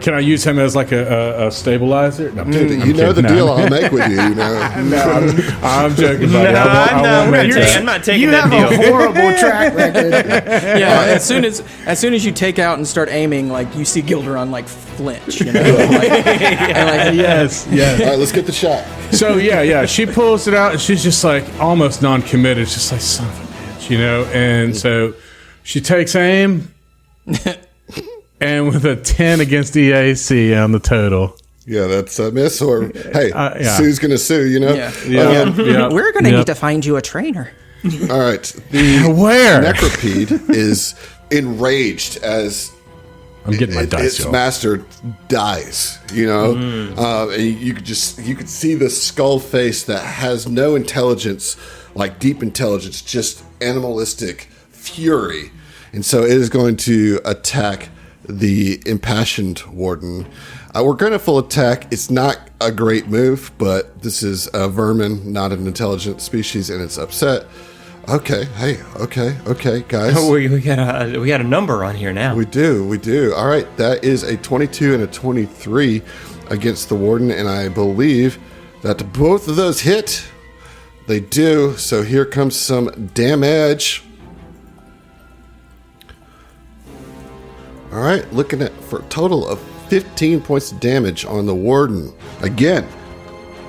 Can I use him as like a stabilizer? No, Dude, I'm you know the kidding. deal I'll make with you. I'm joking, buddy. I won't make I'm not taking You that have deal. a horrible track record. Yeah, as soon as you take out and start aiming, like you see Gilderon like flinch, and, Yes. All right, let's get the shot. So she pulls it out and she's just like almost non-committed. It's just like son of a bitch, And so she takes aim, and with a 10 against EAC on the total. Yeah, that's a miss. Or hey, yeah. Sue's gonna sue. Yeah. We're going to need to find you a trainer. All right. The Where? Necropede is enraged as I'm getting my dice, its y'all. master dies. And you could see the skull face that has no intelligence, like deep intelligence, just animalistic fury, and so it is going to attack the impassioned warden. We're going to full attack. It's not a great move, but this is a vermin, not an intelligent species, and it's upset. Okay, okay, guys. We got a number on here now. We do. All right, that is a 22 and a 23 against the warden, and I believe that both of those hit. They do. So here comes some damage. All right, looking at for a total of 15 points of damage on the warden. Again,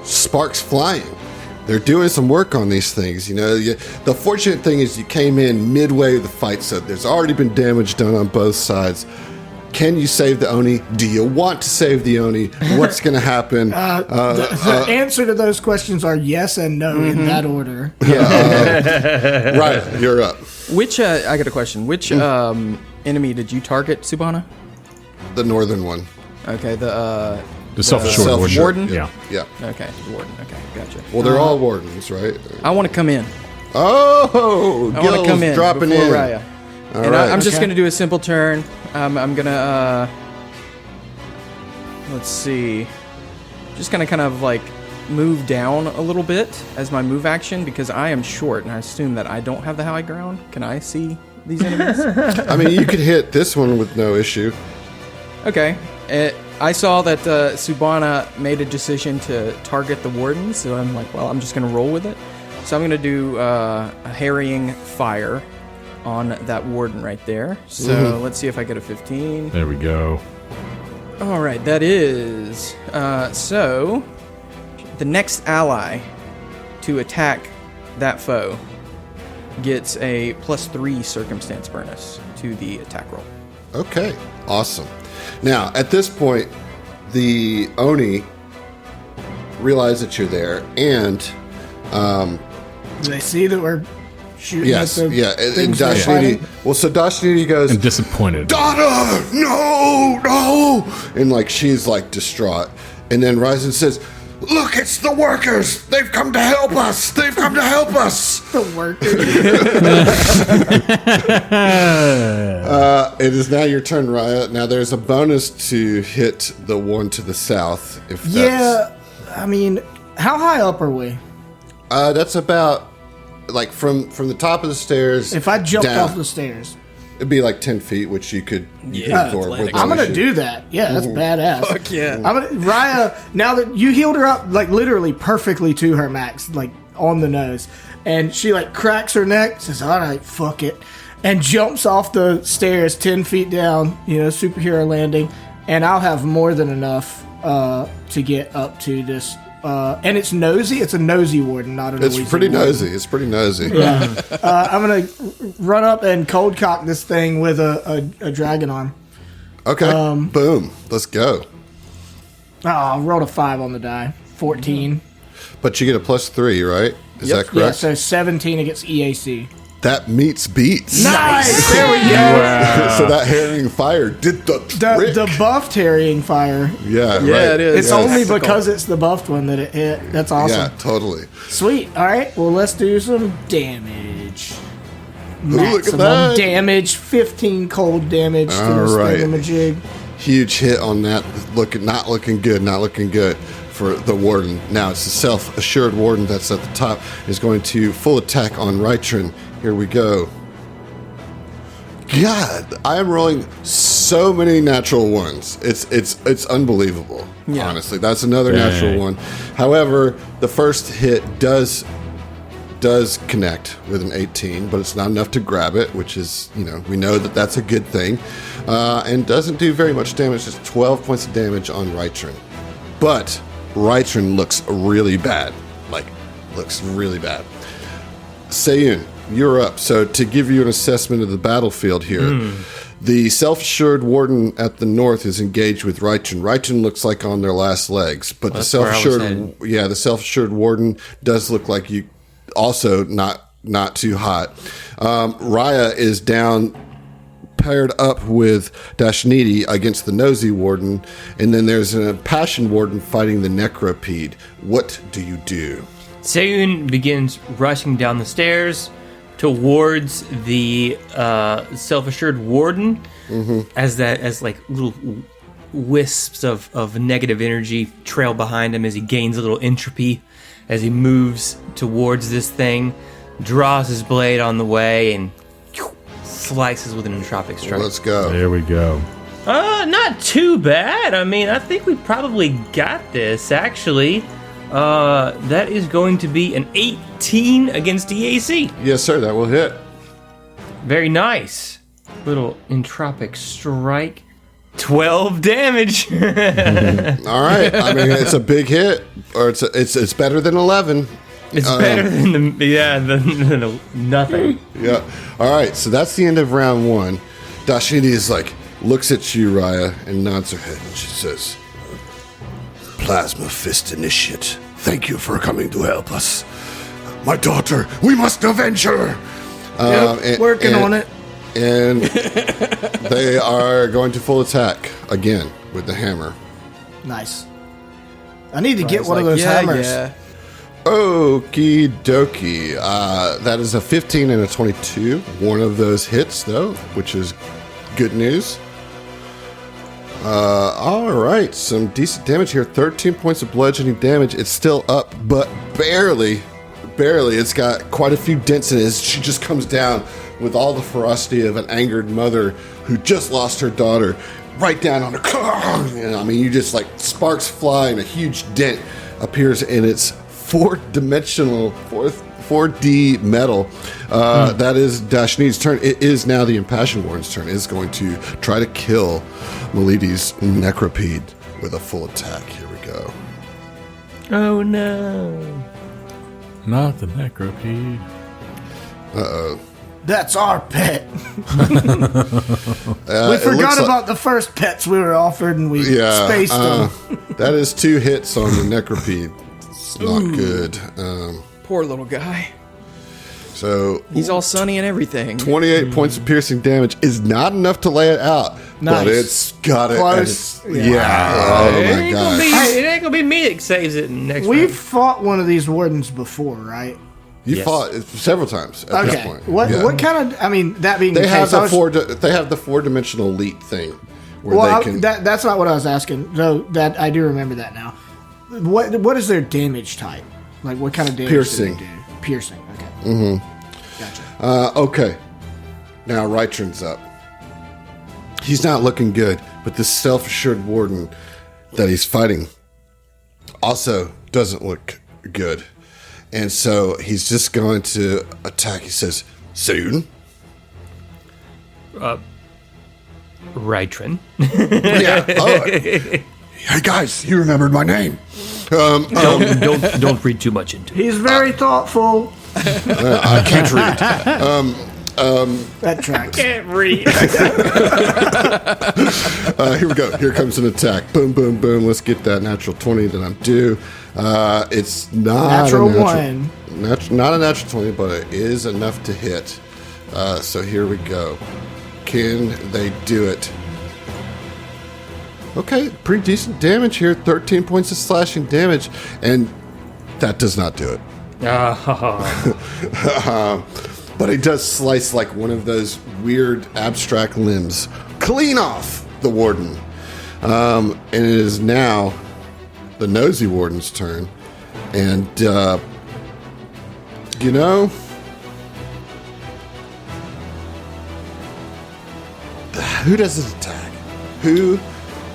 sparks flying. They're doing some work on these things, The fortunate thing is you came in midway of the fight, so there's already been damage done on both sides. Can you save the Oni? Do you want to save the Oni? What's going to happen? The answer to those questions are yes and no in that order. Right, you're up. Which I got a question. Which enemy did you target, Subana? The northern one. Okay, the self-assured warden. Yeah. Yeah. Okay, the warden. Okay, gotcha. Well, they're all wardens, right? I want to come in. Oh, I want to come in dropping before in. Raya. And right. I'm just going to do a simple turn. I'm going to, let's see. Just going to kind of like move down a little bit as my move action because I am short and I assume that I don't have the high ground. Can I see these enemies? I mean, you could hit this one with no issue. Okay. I saw that Subana made a decision to target the warden, so I'm like, well, I'm just going to roll with it. So I'm going to do a harrying fire on that warden right there. So let's see if I get a 15. There we go. All right, that is... so, the next ally to attack that foe gets a +3 circumstance bonus to the attack roll. Okay, awesome. Now, at this point, the Oni realize that you're there, and Do they see that we're shooting yes, at the yeah, and things they're Dashniti. fighting? Well, so Dashniti goes, I'm disappointed. "Daughter, no!" And like she's like distraught, and then Ryzen says, "Look, it's the workers! They've come to help us! They've come to help us!" The workers. It is now your turn, Raya. Now there's a bonus to hit the one to the south. If that's, Yeah, I mean, how high up are we? that's about like from the top of the stairs. If I jumped down, off the stairs, it'd be like 10 feet, which you could absorb. With I'm no gonna issue. do that. Yeah, that's badass. Fuck yeah. I'm gonna, Raya, now that you healed her up, like literally perfectly to her max, like on the nose, and she like cracks her neck, says, "All right, fuck it," and jumps off the stairs 10 feet down. Superhero landing, and I'll have more than enough to get up to this. And it's nosy. It's a nosy warden, not a noisy It's pretty warden. nosy. It's pretty nosy. Yeah. I'm gonna run up and cold cock this thing with a dragon arm. Okay. Boom. Let's go. Oh, I rolled a 5 on the die. 14. But you get a +3, right? Is that Yeah, correct? so 17 against EAC. That meets beats. Nice! There we go. So that harrying fire did the trick. The buffed harrying fire. Yeah, Yeah, right. it is. It's Yeah. only Tactical. because it's the buffed one that it hit. That's awesome. Yeah, totally. Sweet. All right. Well, let's do some damage. look at Maximum that. damage. 15 cold damage to All this right. thingamajig. Huge hit on that. Not looking good for the warden. Now it's the self-assured warden that's at the top is going to full attack on Rytrin. Here we go. God, I am rolling so many natural ones. It's unbelievable. Yeah. Honestly, that's another Dang. natural one. However, the first hit does connect with an 18, but it's not enough to grab it, which is, we know that that's a good thing, and doesn't do very much damage. Just 12 points of damage on Rytrin. But Rytrin looks really bad. Looks really bad. Sayun, you're up. So to give you an assessment of the battlefield here, the self-assured warden at the north is engaged with Rytrin. Rytrin looks like on their last legs, but the That's where I was self-assured, the self-assured warden does look like you. Also, not too hot. Raya is down, paired up with Dashniti against the nosy warden, and then there's an impassioned warden fighting the necropede. What do you do? Sayun begins rushing down the stairs towards the self-assured warden, as little wisps of negative energy trail behind him as he gains a little entropy as he moves towards this thing, draws his blade on the way, and slices with an entropic strike. Let's go. There we go. Not too bad. I mean, I think we probably got this, actually. That is going to be an 18 against DAC. Yes, sir. That will hit. Very nice. Little entropic strike. 12 damage. All right. I mean, it's a big hit, or it's better than 11. It's better than than nothing. Yeah. All right. So that's the end of round one. Dashniti is looks at you, Raya, and nods her head, and she says, Plasma Fist Initiate, thank you for coming to help us. My daughter, we must avenge her. Working on it. And they are going to full attack again with the hammer. Nice. I need to get It's one of like, those yeah, hammers. Yeah. Okie dokie. That is a 15 and a 22. One of those hits, though, which is good news. All right, some decent damage here. 13 points of bludgeoning damage. It's still up, but barely. It's got quite a few dents in it as she just comes down with all the ferocity of an angered mother who just lost her daughter right down on her. And I mean, you just like sparks fly and a huge dent appears in its 4D metal. That is Dashni's turn. It is now the Impassioned Warden's turn. It is going to try to kill Melides' Necropede with a full attack. Here we go. Oh no. Not the Necropede. Uh-oh. That's our pet. We It forgot looks about the first pets we were offered, and we spaced them. That is 2 hits on the Necropede. It's not good. Poor little guy. So He's all sunny and everything. 28 points of piercing damage is not enough to lay it out, Nice. but it's got it. Close. Yeah. Oh It my ain't gonna be, god. it ain't gonna be me that saves it next We've round. fought one of these wardens before, right? You Yes. fought it several times at this Okay. point. What Yeah. what kind of? I mean, that being They the have case, I was, they have the 4-dimensional elite thing where well, they can. that's not what I was asking. So that I do remember that now. What is their damage type? Like what kind of damage? Piercing. Do they do? Piercing. Okay. Gotcha. Okay. Now Rytron's up. He's not looking good, but this self-assured warden that he's fighting also doesn't look good. And so he's just going to attack. He says, soon? Rytron. Yeah. Oh. Hey, guys, you remembered my name. Don't read too much into it. He's very thoughtful. I can't read. That tracks. Can't read. Here we go. Here comes an attack. Boom, boom, boom. Let's get that natural 20 that I'm due. It's not Natural a natural one. Not a natural 20, but it is enough to hit. So here we go. Can they do it? Okay, pretty decent damage here. 13 points of slashing damage, and that does not do it. But it does slice like one of those weird abstract limbs clean off the warden. And it is now the nosy warden's turn. And, you know, who does this attack? Who?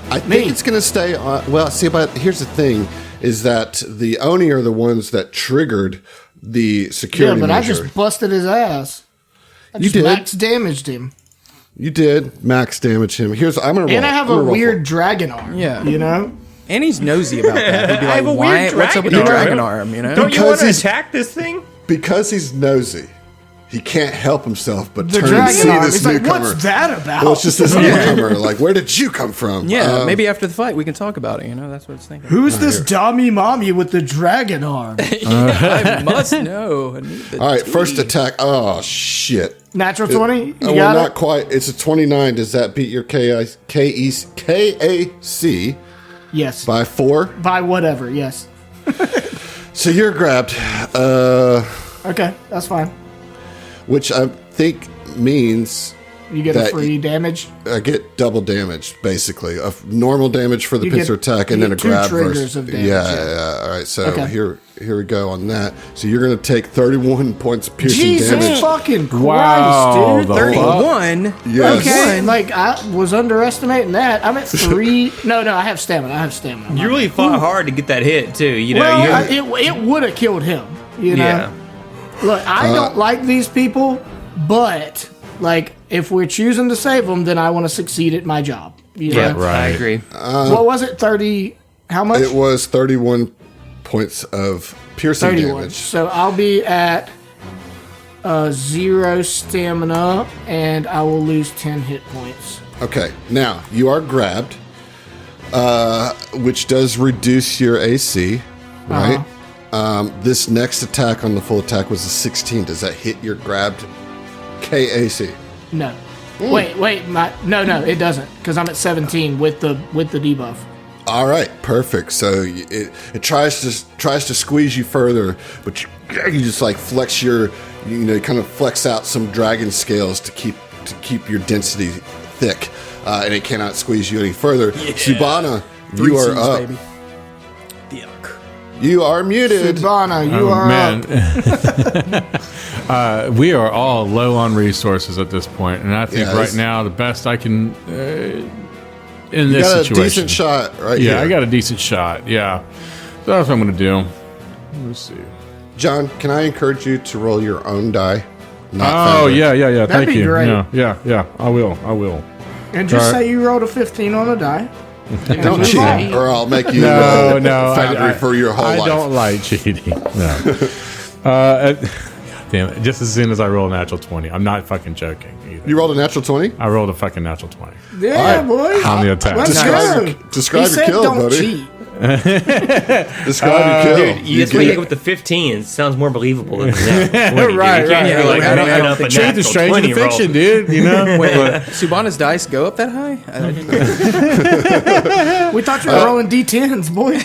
I think it's going to stay on. Well, see, but here's the thing is that the Oni are the ones that triggered the security Yeah, but measure. I just busted his ass. I You just did. max damaged him. You did max damage him. I'm gonna roll. And I have I'm a gonna roll weird dragon arm. Yeah. You know? And he's nosy about that. He'd be I like, have a "Why? weird What's up with dragon your arm. dragon arm?" You know. Don't you Because want to he's- attack this thing? because he's nosy. He can't help himself but The turn and dragon see arm. this It's like, newcomer. what's that about? Well, it's just this newcomer. Like, where did you come from? Yeah, maybe after the fight we can talk about it. You know, that's what it's thinking. Who's this dummy mommy with the dragon arm? I must know. I need the All right, tea. first attack. Oh shit! Natural 20? You well, got not it? quite. It's a 29. Does that beat your KAC Yes. by 4? By whatever, yes. So you're grabbed. Okay, that's fine. Which I think means You get a That- free damage. I get double damage, basically. A normal damage for the You pincer get- attack, and you then a get two grab triggers versus. of damage, yeah, yeah. yeah. All right, so Okay. here we go on that. So you're going to take 31 points of piercing Jesus damage. fucking Christ, Wow, dude. the 31. Yes. Okay, like I was underestimating that. I'm at 3. No, I have stamina. You really fought hard to get that hit too. You know. Well, you- it would have killed him. You know. yeah. Look, I don't like these people, but like if we're choosing to save them, then I want to succeed at my job. You know? Yeah. I Right. agree. What was it? 30? How much? It was 31 points of piercing 31. damage. So I'll be at 0 stamina, and I will lose 10 hit points. Okay, now you are grabbed, which does reduce your AC, right? This next attack on the full attack was a 16. Does that hit your grabbed KAC? No. Wait. No, it doesn't, because I'm at 17 with the debuff. All right, perfect. So it tries to squeeze you further, but you just like flex your, kind of flex out some dragon scales to keep your density thick, and it cannot squeeze you any further. Yeah. Subana, you are up. Baby. You are muted. Subana, you are up. We are all low on resources at this point, and I think right now the best I can. In this situation. You got a decent shot right here. Yeah, I got a decent shot. Yeah. So that's what I'm going to do. Let's see. John, can I encourage you to roll your own die? Yeah. Thank you. Great. Yeah. I will. And just say you rolled a 15 on a die. Don't cheat, or I'll make you foundry for your whole life. I don't like cheating. No. Damn it. Just as soon as I roll a natural 20. I'm not fucking joking either. You rolled a natural 20? I rolled a fucking natural 20. Yeah, right. Boy. On the attack. Describe your kill, don't buddy. Cheat. Describe your kill. You just make it with the 15. It sounds more believable than that. Right. Truth is stranger than fiction, dude. Wait, Subana's dice go up that high? We thought you were rolling D10s, boy.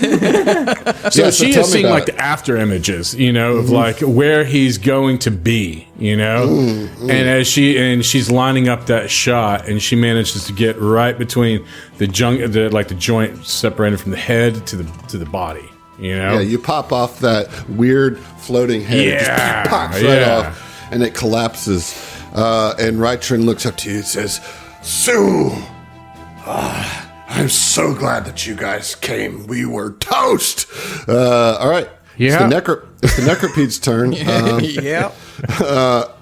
So she is seeing like the after images, of like where he's going to be, and as she's lining up that shot, and she manages to get right between the joint separated from the head to the body. Yeah, you pop off that weird floating head. Yeah, it just pops right off, and it collapses. And Rytrin looks up to you and says, "Sue, I'm so glad that you guys came. We were toast." All right. Yeah. It's the Necropede's turn. Yeah.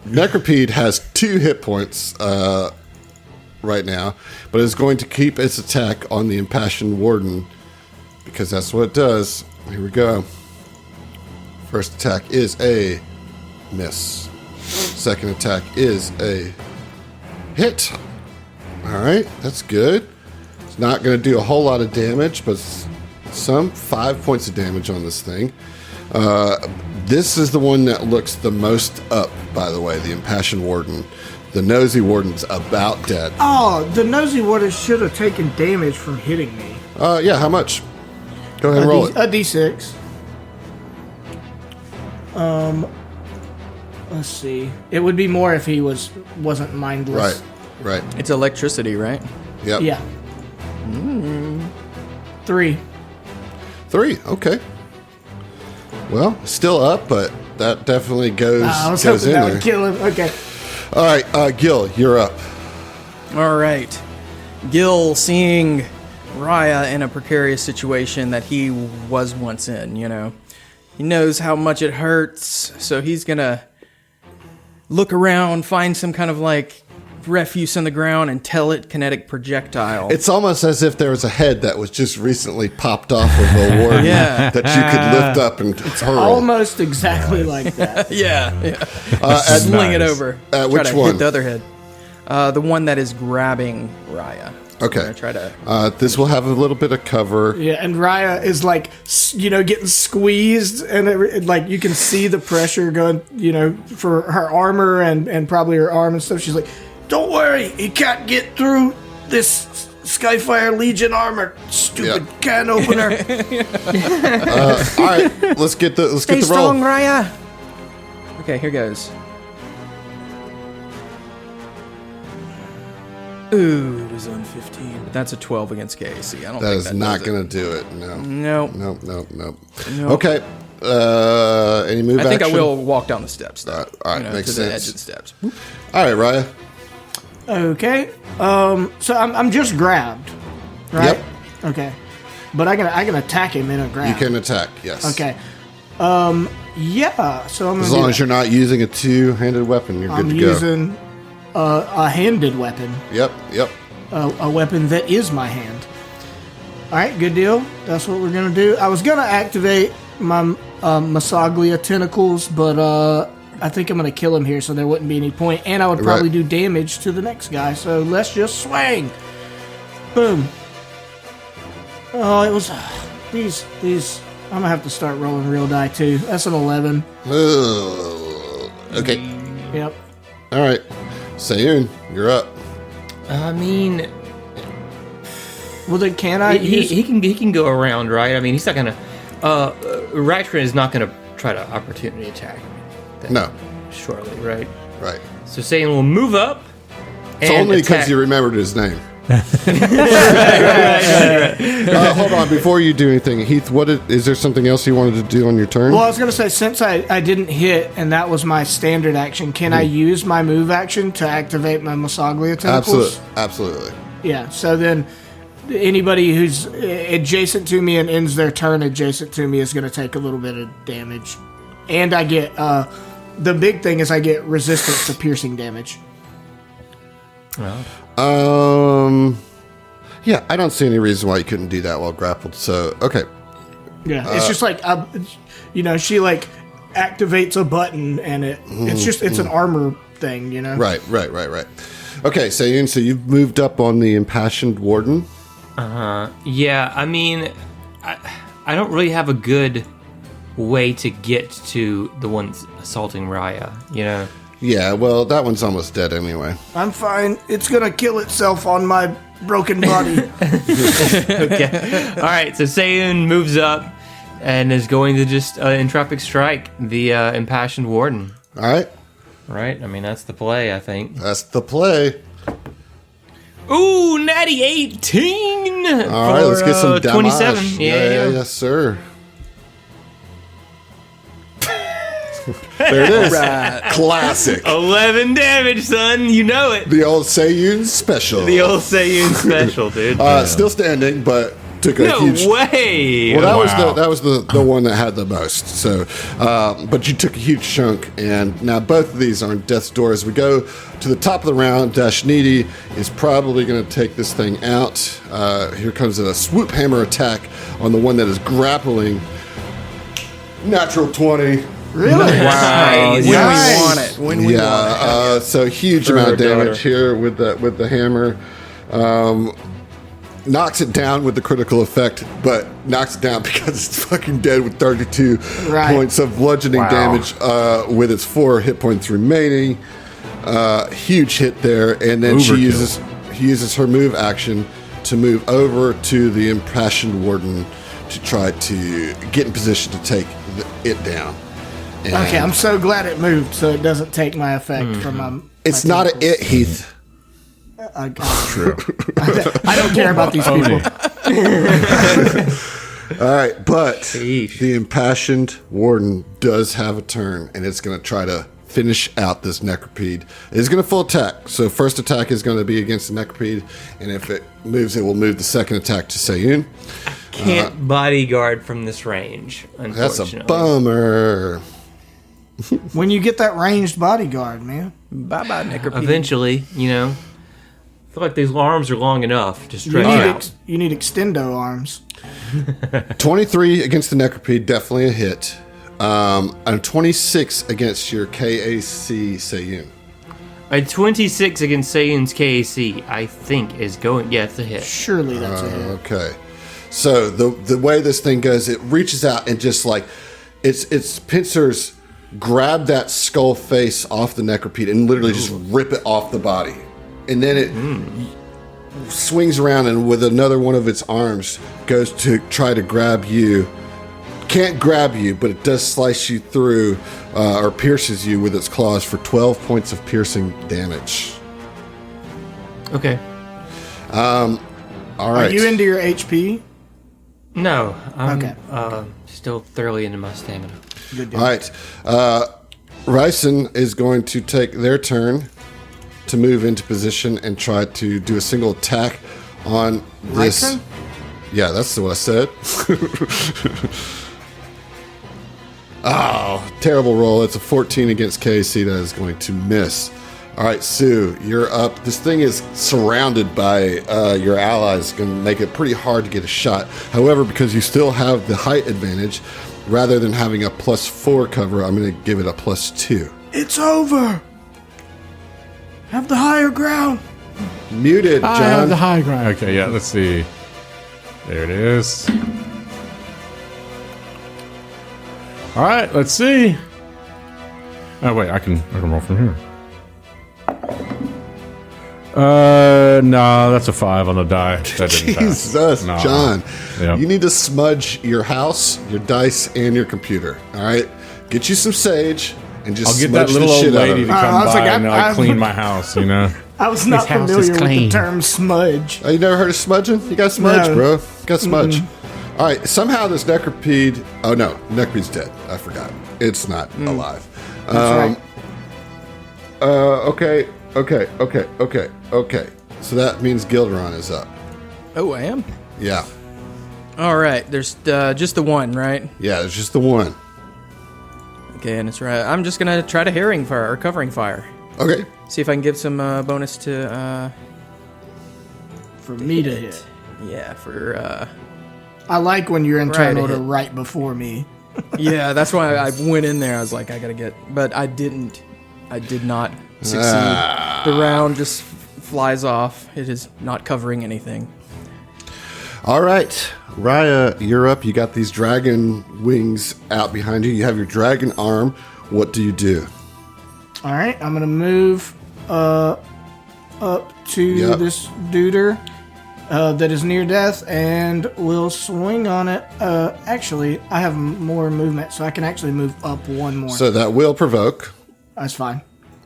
Necropede has 2 hit points right now, but is going to keep its attack on the Impassioned Warden because that's what it does. Here we go. First attack is a miss. Second attack is a hit. All right, that's good. It's not going to do a whole lot of damage, but some 5 points of damage on this thing. This is the one that looks the most up, by the way, the Impassioned Warden. The Nosy Warden's about dead. Oh, the Nosy Warden should have taken damage from hitting me. Yeah, how much? Go ahead and roll it. A D6. Let's see. It would be more if he wasn't mindless. Right. It's electricity, right? Yep. Yeah. 3. 3, okay. Well, still up, but that definitely goes I was goes hoping in that there. would kill him. Okay. All right, Gil, you're up. All right. Gil, seeing Raya in a precarious situation that he was once in, He knows how much it hurts, so he's going to look around, find some kind of refuse on the ground, and telekinetic projectile. It's almost as if there was a head that was just recently popped off of a warden that you could lift up and hurl. Almost exactly like that. Yeah. Sling it over. Which one? Hit the other head. The one that is grabbing Raya. Okay. Try to. This will have a little bit of cover. Yeah, and Raya is getting squeezed, and you can see the pressure going, for her armor and probably her arm and stuff. She's like, "Don't worry, he can't get through this Skyfire Legion armor, stupid can opener." All right, let's get the Stay roll. strong, Raya. Okay, here goes. Ooh, it was on 15. But that's a 12 against KAC. I don't That think is that not does going to do it. No. Nope. Nope. Okay. Any move I think action? I will walk down the steps, though. All right, makes to sense. the edge of the steps. All right, Raya. Okay. So I'm just grabbed, right? Yep. Okay. But I can attack him in a grab. You can attack, yes. Okay. Yeah. So I'm As long as you're not using a two-handed weapon, you're good to go. I'm using a handed weapon. Yep. A weapon that is my hand. All right, good deal. That's what we're gonna do. I was gonna activate my Masaglia tentacles, but I think I'm gonna kill him here, so there wouldn't be any point, and I would probably do damage to the next guy. So let's just swing. Boom. Oh, it was these. I'm gonna have to start rolling real die too. That's an 11. Okay. Yep. All right. Sayun, you're up. I mean, Well, then can I? He can go around, right? I mean, he's not gonna. Ractrin is not gonna try to opportunity attack him. No. Shortly, right? Right. So Saiyan will move up. It's only because you remembered his name. right. Hold on, before you do anything, Heath, is there something else you wanted to do on your turn? Well, I was going to say, since I didn't hit, and that was my standard action, can I use my move action to activate my Masaglia tentacles? Absolutely. Yeah, so then anybody who's adjacent to me and ends their turn adjacent to me is going to take a little bit of damage. And I get, the big thing is I get resistance to piercing damage. Yeah, I don't see any reason why you couldn't do that while grappled. So, okay. Yeah, it's just like, she like activates a button and it's an armor thing, you know? Right. Okay, so you've moved up on the Impassioned Warden. Yeah, I mean, I don't really have a good way to get to the one assaulting Raya, you know? Yeah, well, that one's almost dead anyway. I'm fine. It's gonna kill itself on my broken body. Okay. All right, so Saiyan moves up and is going to just entropic strike the Impassioned Warden. All right. Right? I mean, that's the play, I think. That's the play. Ooh, natty 18! All right, let's get some damage. 27. Yeah. Yes, sir. There it is. Right. Classic. 11 damage, son. You know it. The old Seiyun special. Dude. Still standing, but took a huge... No way! Well, that was the one that had the most. So, but you took a huge chunk, and now both of these are on death's door. As we go to the top of the round, Dashnidi is probably going to take this thing out. Here comes a swoop hammer attack on the one that is grappling. Natural 20. Really? Wow. Nice. When we want it. When we want it. So huge amount of damage here with the hammer. Knocks it down with the critical effect, but knocks it down because it's fucking dead with 32 points of bludgeoning damage with its 4 hit points remaining. Huge hit there, and then she uses her move action to move over to the Impassioned Warden to try to get in position to take it down. And okay, I'm so glad it moved so it doesn't take my effect from my... It's not an it, Heath. True. I don't care about these people. All right, but the Impassioned Warden does have a turn, and it's going to try to finish out this Necropede. It's going to full attack. So first attack is going to be against the Necropede, and if it moves, it will move the second attack to Seiyun. Can't bodyguard from this range, unfortunately. That's a bummer. When you get that ranged bodyguard, man. Bye-bye, Necropede. Eventually, you know. I feel like these arms are long enough to stretch out. You need extendo arms. 23 against the Necropede, definitely a hit. And 26 against your KAC Seiyun. A 26 against Saiyun's KAC, I think, is going... Yeah, it's a hit. Surely that's a hit. Okay. So the way this thing goes, it reaches out and just like... Its pincers grab that skull face off the Necropede and literally just rip it off the body. And then it swings around and with another one of its arms goes to try to grab you. Can't grab you, but it does slice you through or pierces you with its claws for 12 points of piercing damage. Okay. All right. Are you into your HP? No. I'm Okay. Still thoroughly into my stamina. Good deal. All right. Ryson is going to take their turn to move into position and try to do a single attack on this. Ryson? Yeah, that's what I said. Oh, terrible roll. It's a 14 against KC. That is going to miss. All right, Sue, you're up. This thing is surrounded by your allies. Going to make it pretty hard to get a shot. However, because you still have the height advantage, rather than having a +4 cover, I'm going to give it a +2. It's over. Have the higher ground. Muted, John. I have the high ground. Okay, yeah, let's see. There it is. All right, let's see. Oh wait, I can roll from here. No, that's a 5 on the die. That didn't pass. Jesus, No. John. Yep. You need to smudge your house, your dice, and your computer. All right? Get you some sage and just I'll get smudge that little the old shit out lady of to it. come I was by like, and clean my house, you know? I was not house is familiar with the clean. term smudge. Oh, you never heard of smudging? You got smudge, No. bro. You got smudge. All right. Somehow this necropede. Oh no, necropede's dead. I forgot. It's not alive. That's right. Okay. So that means Gilderon is up. Oh, I am? Yeah. All right, there's just the one, right? Yeah. It's just the one. Okay, and it's right. I'm just going to try to herring fire, or covering fire. Okay. See if I can give some bonus to, For me to hit. yeah, for, I like when you're in turn Right, order hit. right before me. yeah, that's why I went in there. I was like, I got to get, but I did not succeed. The round just flies off. It is not covering anything. All right, Raya, you're up. You got these dragon wings out behind you. You have your dragon arm. What do you do? All right, I'm gonna move up to Yep. this duder that is near death, and will swing on it. Actually, I have more movement, so I can actually move up one more. So that will provoke. That's fine.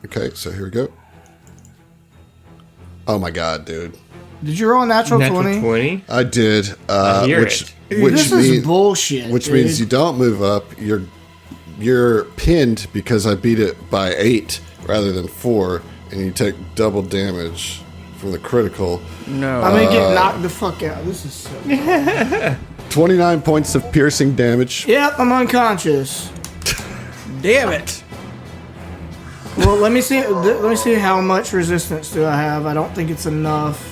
Okay, so here we go. Oh my god, dude. Did you roll a natural 20? 20? I did. hear Which This is mean- bullshit. Which dude. means you don't move up. You're pinned because I beat it by 8 rather than 4, and you take double damage from the critical. No. I'm gonna get knocked the fuck out. This is so. 29 points of piercing damage. Yep, I'm unconscious. Damn it. Well, let me see. Let me see how much resistance do I have. I don't think it's enough.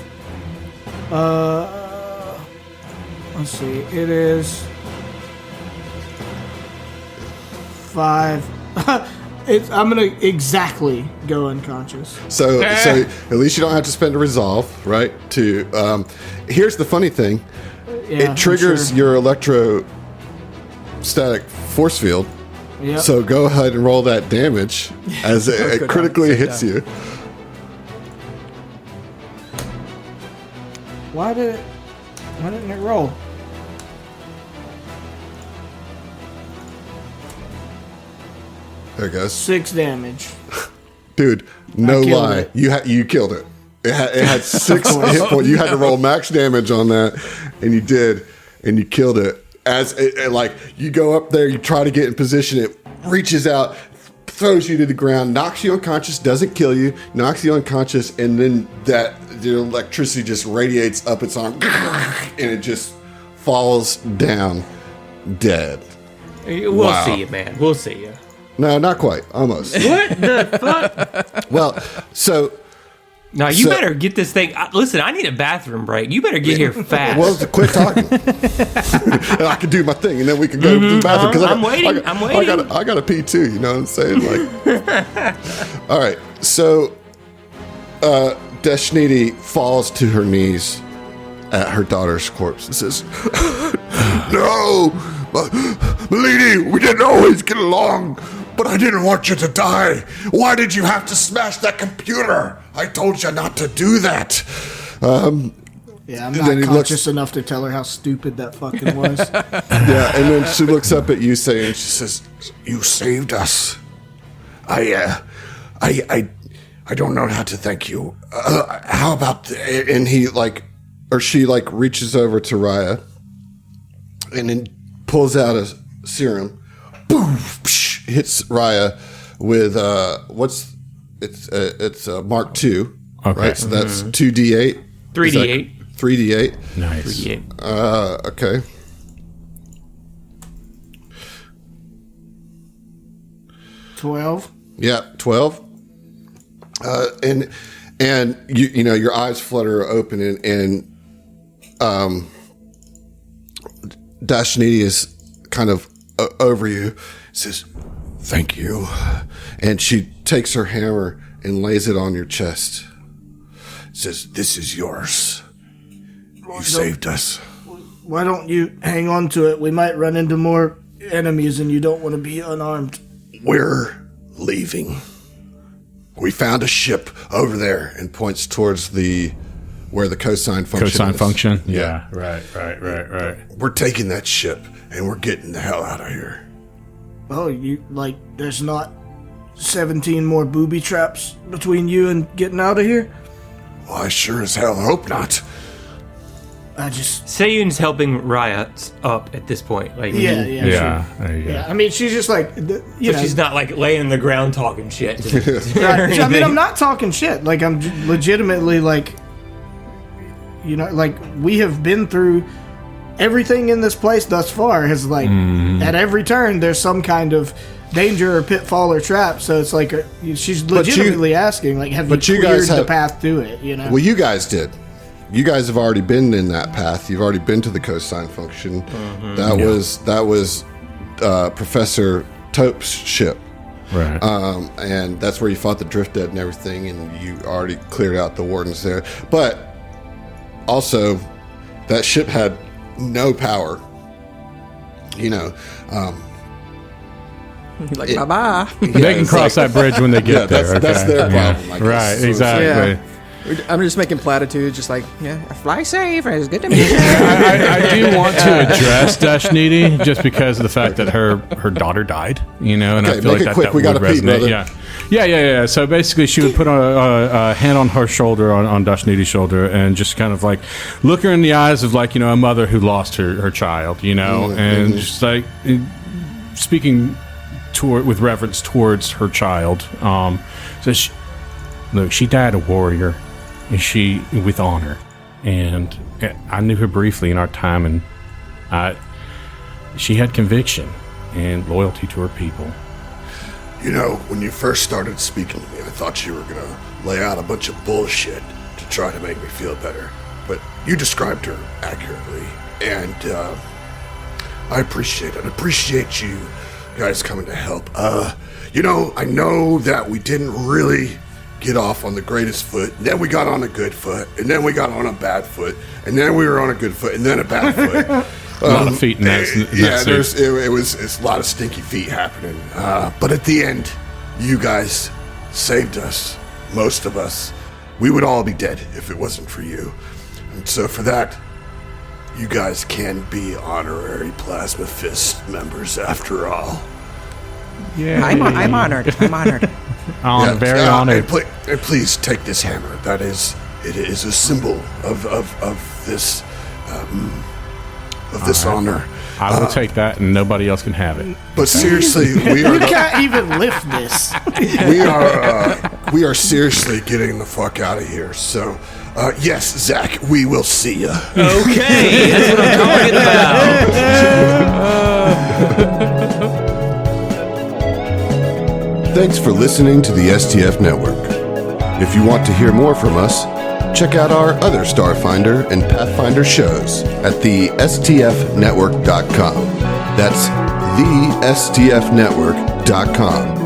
Let's see. It is 5. I'm gonna exactly go unconscious. So at least you don't have to spend a resolve, right? Here's the funny thing. Yeah, It triggers I'm your electrostatic force field. sure. Yep. So go ahead and roll that damage as Go it down, critically sit hits down. you. Why didn't it roll? There it goes. 6 damage. Dude, no killed lie. it. You killed it. It had 6 hit points. You had to roll max damage on that, and you did, and you killed it. As like you go up there, you try to get in position, it reaches out, throws you to the ground, knocks you unconscious, doesn't kill you, knocks you unconscious, and then the electricity just radiates up its arm, and it just falls down dead. We'll Wow. see you, man. We'll see you. No, not quite. Almost. What the fuck? Well, so. No, you So- better get this thing. Listen, I need a bathroom break. You better get here fast. Well, quit talking. And I can do my thing, and then we can go to the bathroom. 'cause I'm waiting. I'm waiting. I got to pee too. You know what I'm saying? Like, all right. So, Deshnidi falls to her knees at her daughter's corpse and says, No! Milady, we didn't always get along, but I didn't want you to die. Why did you have to smash that computer? I told you not to do that. Yeah, I'm then not he conscious enough to tell her how stupid that fucking was. yeah, and then she looks up at you saying, she says, You saved us. I don't know how to thank you. How about and he like, or she like reaches over to Raya and then pulls out a serum, boom, psh, hits Raya with it's Mark II, Okay. right? So that's 2d8, 3d8. 3d8. Nice. 3d8. Okay. $12. Yeah, 12. And you know your eyes flutter open and Dashnidi is kind of over you, says, "Thank you," and she takes her hammer and lays it on your chest. says, This is yours. You saved us. Why don't you hang on to it? We might run into more enemies and you don't want to be unarmed. We're leaving. We found a ship over there. and points towards where the cosine function Cosine is. function. Yeah. Right. We're taking that ship, and we're getting the hell out of here. Oh, there's not 17 more booby traps between you and getting out of here? Well, I sure as hell hope not. Sayun's helping Raya up at this point. There you go. I mean, she's just like, she's not like laying on the ground talking shit. Right. I mean, I'm not talking shit. Like, I'm legitimately like, we have been through everything in this place thus far. Has at every turn there's some kind of danger or pitfall or trap. So it's like she's legitimately asking, like, have you cleared the path to it? Well, you guys did. You guys have already been in that path. You've already been to the cosine function. That was Professor Tope's ship. Right. And that's where you fought the Drift Dead and everything, and you already cleared out the wardens there. But also, that ship had no power. Bye-bye. They can cross that bridge when they get there. That's their problem. I guess. Right, So- exactly. Yeah. I'm just making platitudes, just like, fly safe, it's good to meet you. I do want to address Dash Needy just because of the fact that her daughter died, and I feel make like it quick. that We would gotta pee, resonate. brother. Yeah. So basically, she would put a hand on her shoulder, on Dash Needy's shoulder, and just kind of like look her in the eyes of like a mother who lost her child, and just like speaking with reverence towards her child. So she died a warrior. And she with honor, and I knew her briefly in our time, and she had conviction and loyalty to her people. When you first started speaking to me, I thought you were gonna lay out a bunch of bullshit to try to make me feel better, but you described her accurately, and I appreciate it. I appreciate you guys coming to help. I know that we didn't really get off on the greatest foot, and then we got on a good foot, and then we got on a bad foot, and then we were on a good foot, and then a bad foot. A lot of feet in that. It's a lot of stinky feet happening. But at the end, you guys saved us, most of us. We would all be dead if it wasn't for you. And so for that, you guys can be honorary Plasma Fist members after all. Yeah, I'm honored. I'm honored. Very honored. And please take this hammer. It is a symbol of this honor. I will take that, and nobody else can have it. But seriously, You can't even lift this. we are seriously getting the fuck out of here. So, yes, Zach, we will see you. Okay, that's what I'm talking about. Thanks for listening to the STF Network. If you want to hear more from us, check out our other Starfinder and Pathfinder shows at thestfnetwork.com. That's thestfnetwork.com.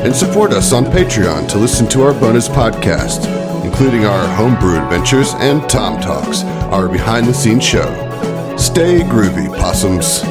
And support us on Patreon to listen to our bonus podcast, including our homebrew adventures and Tom Talks, our behind-the-scenes show. Stay groovy, possums.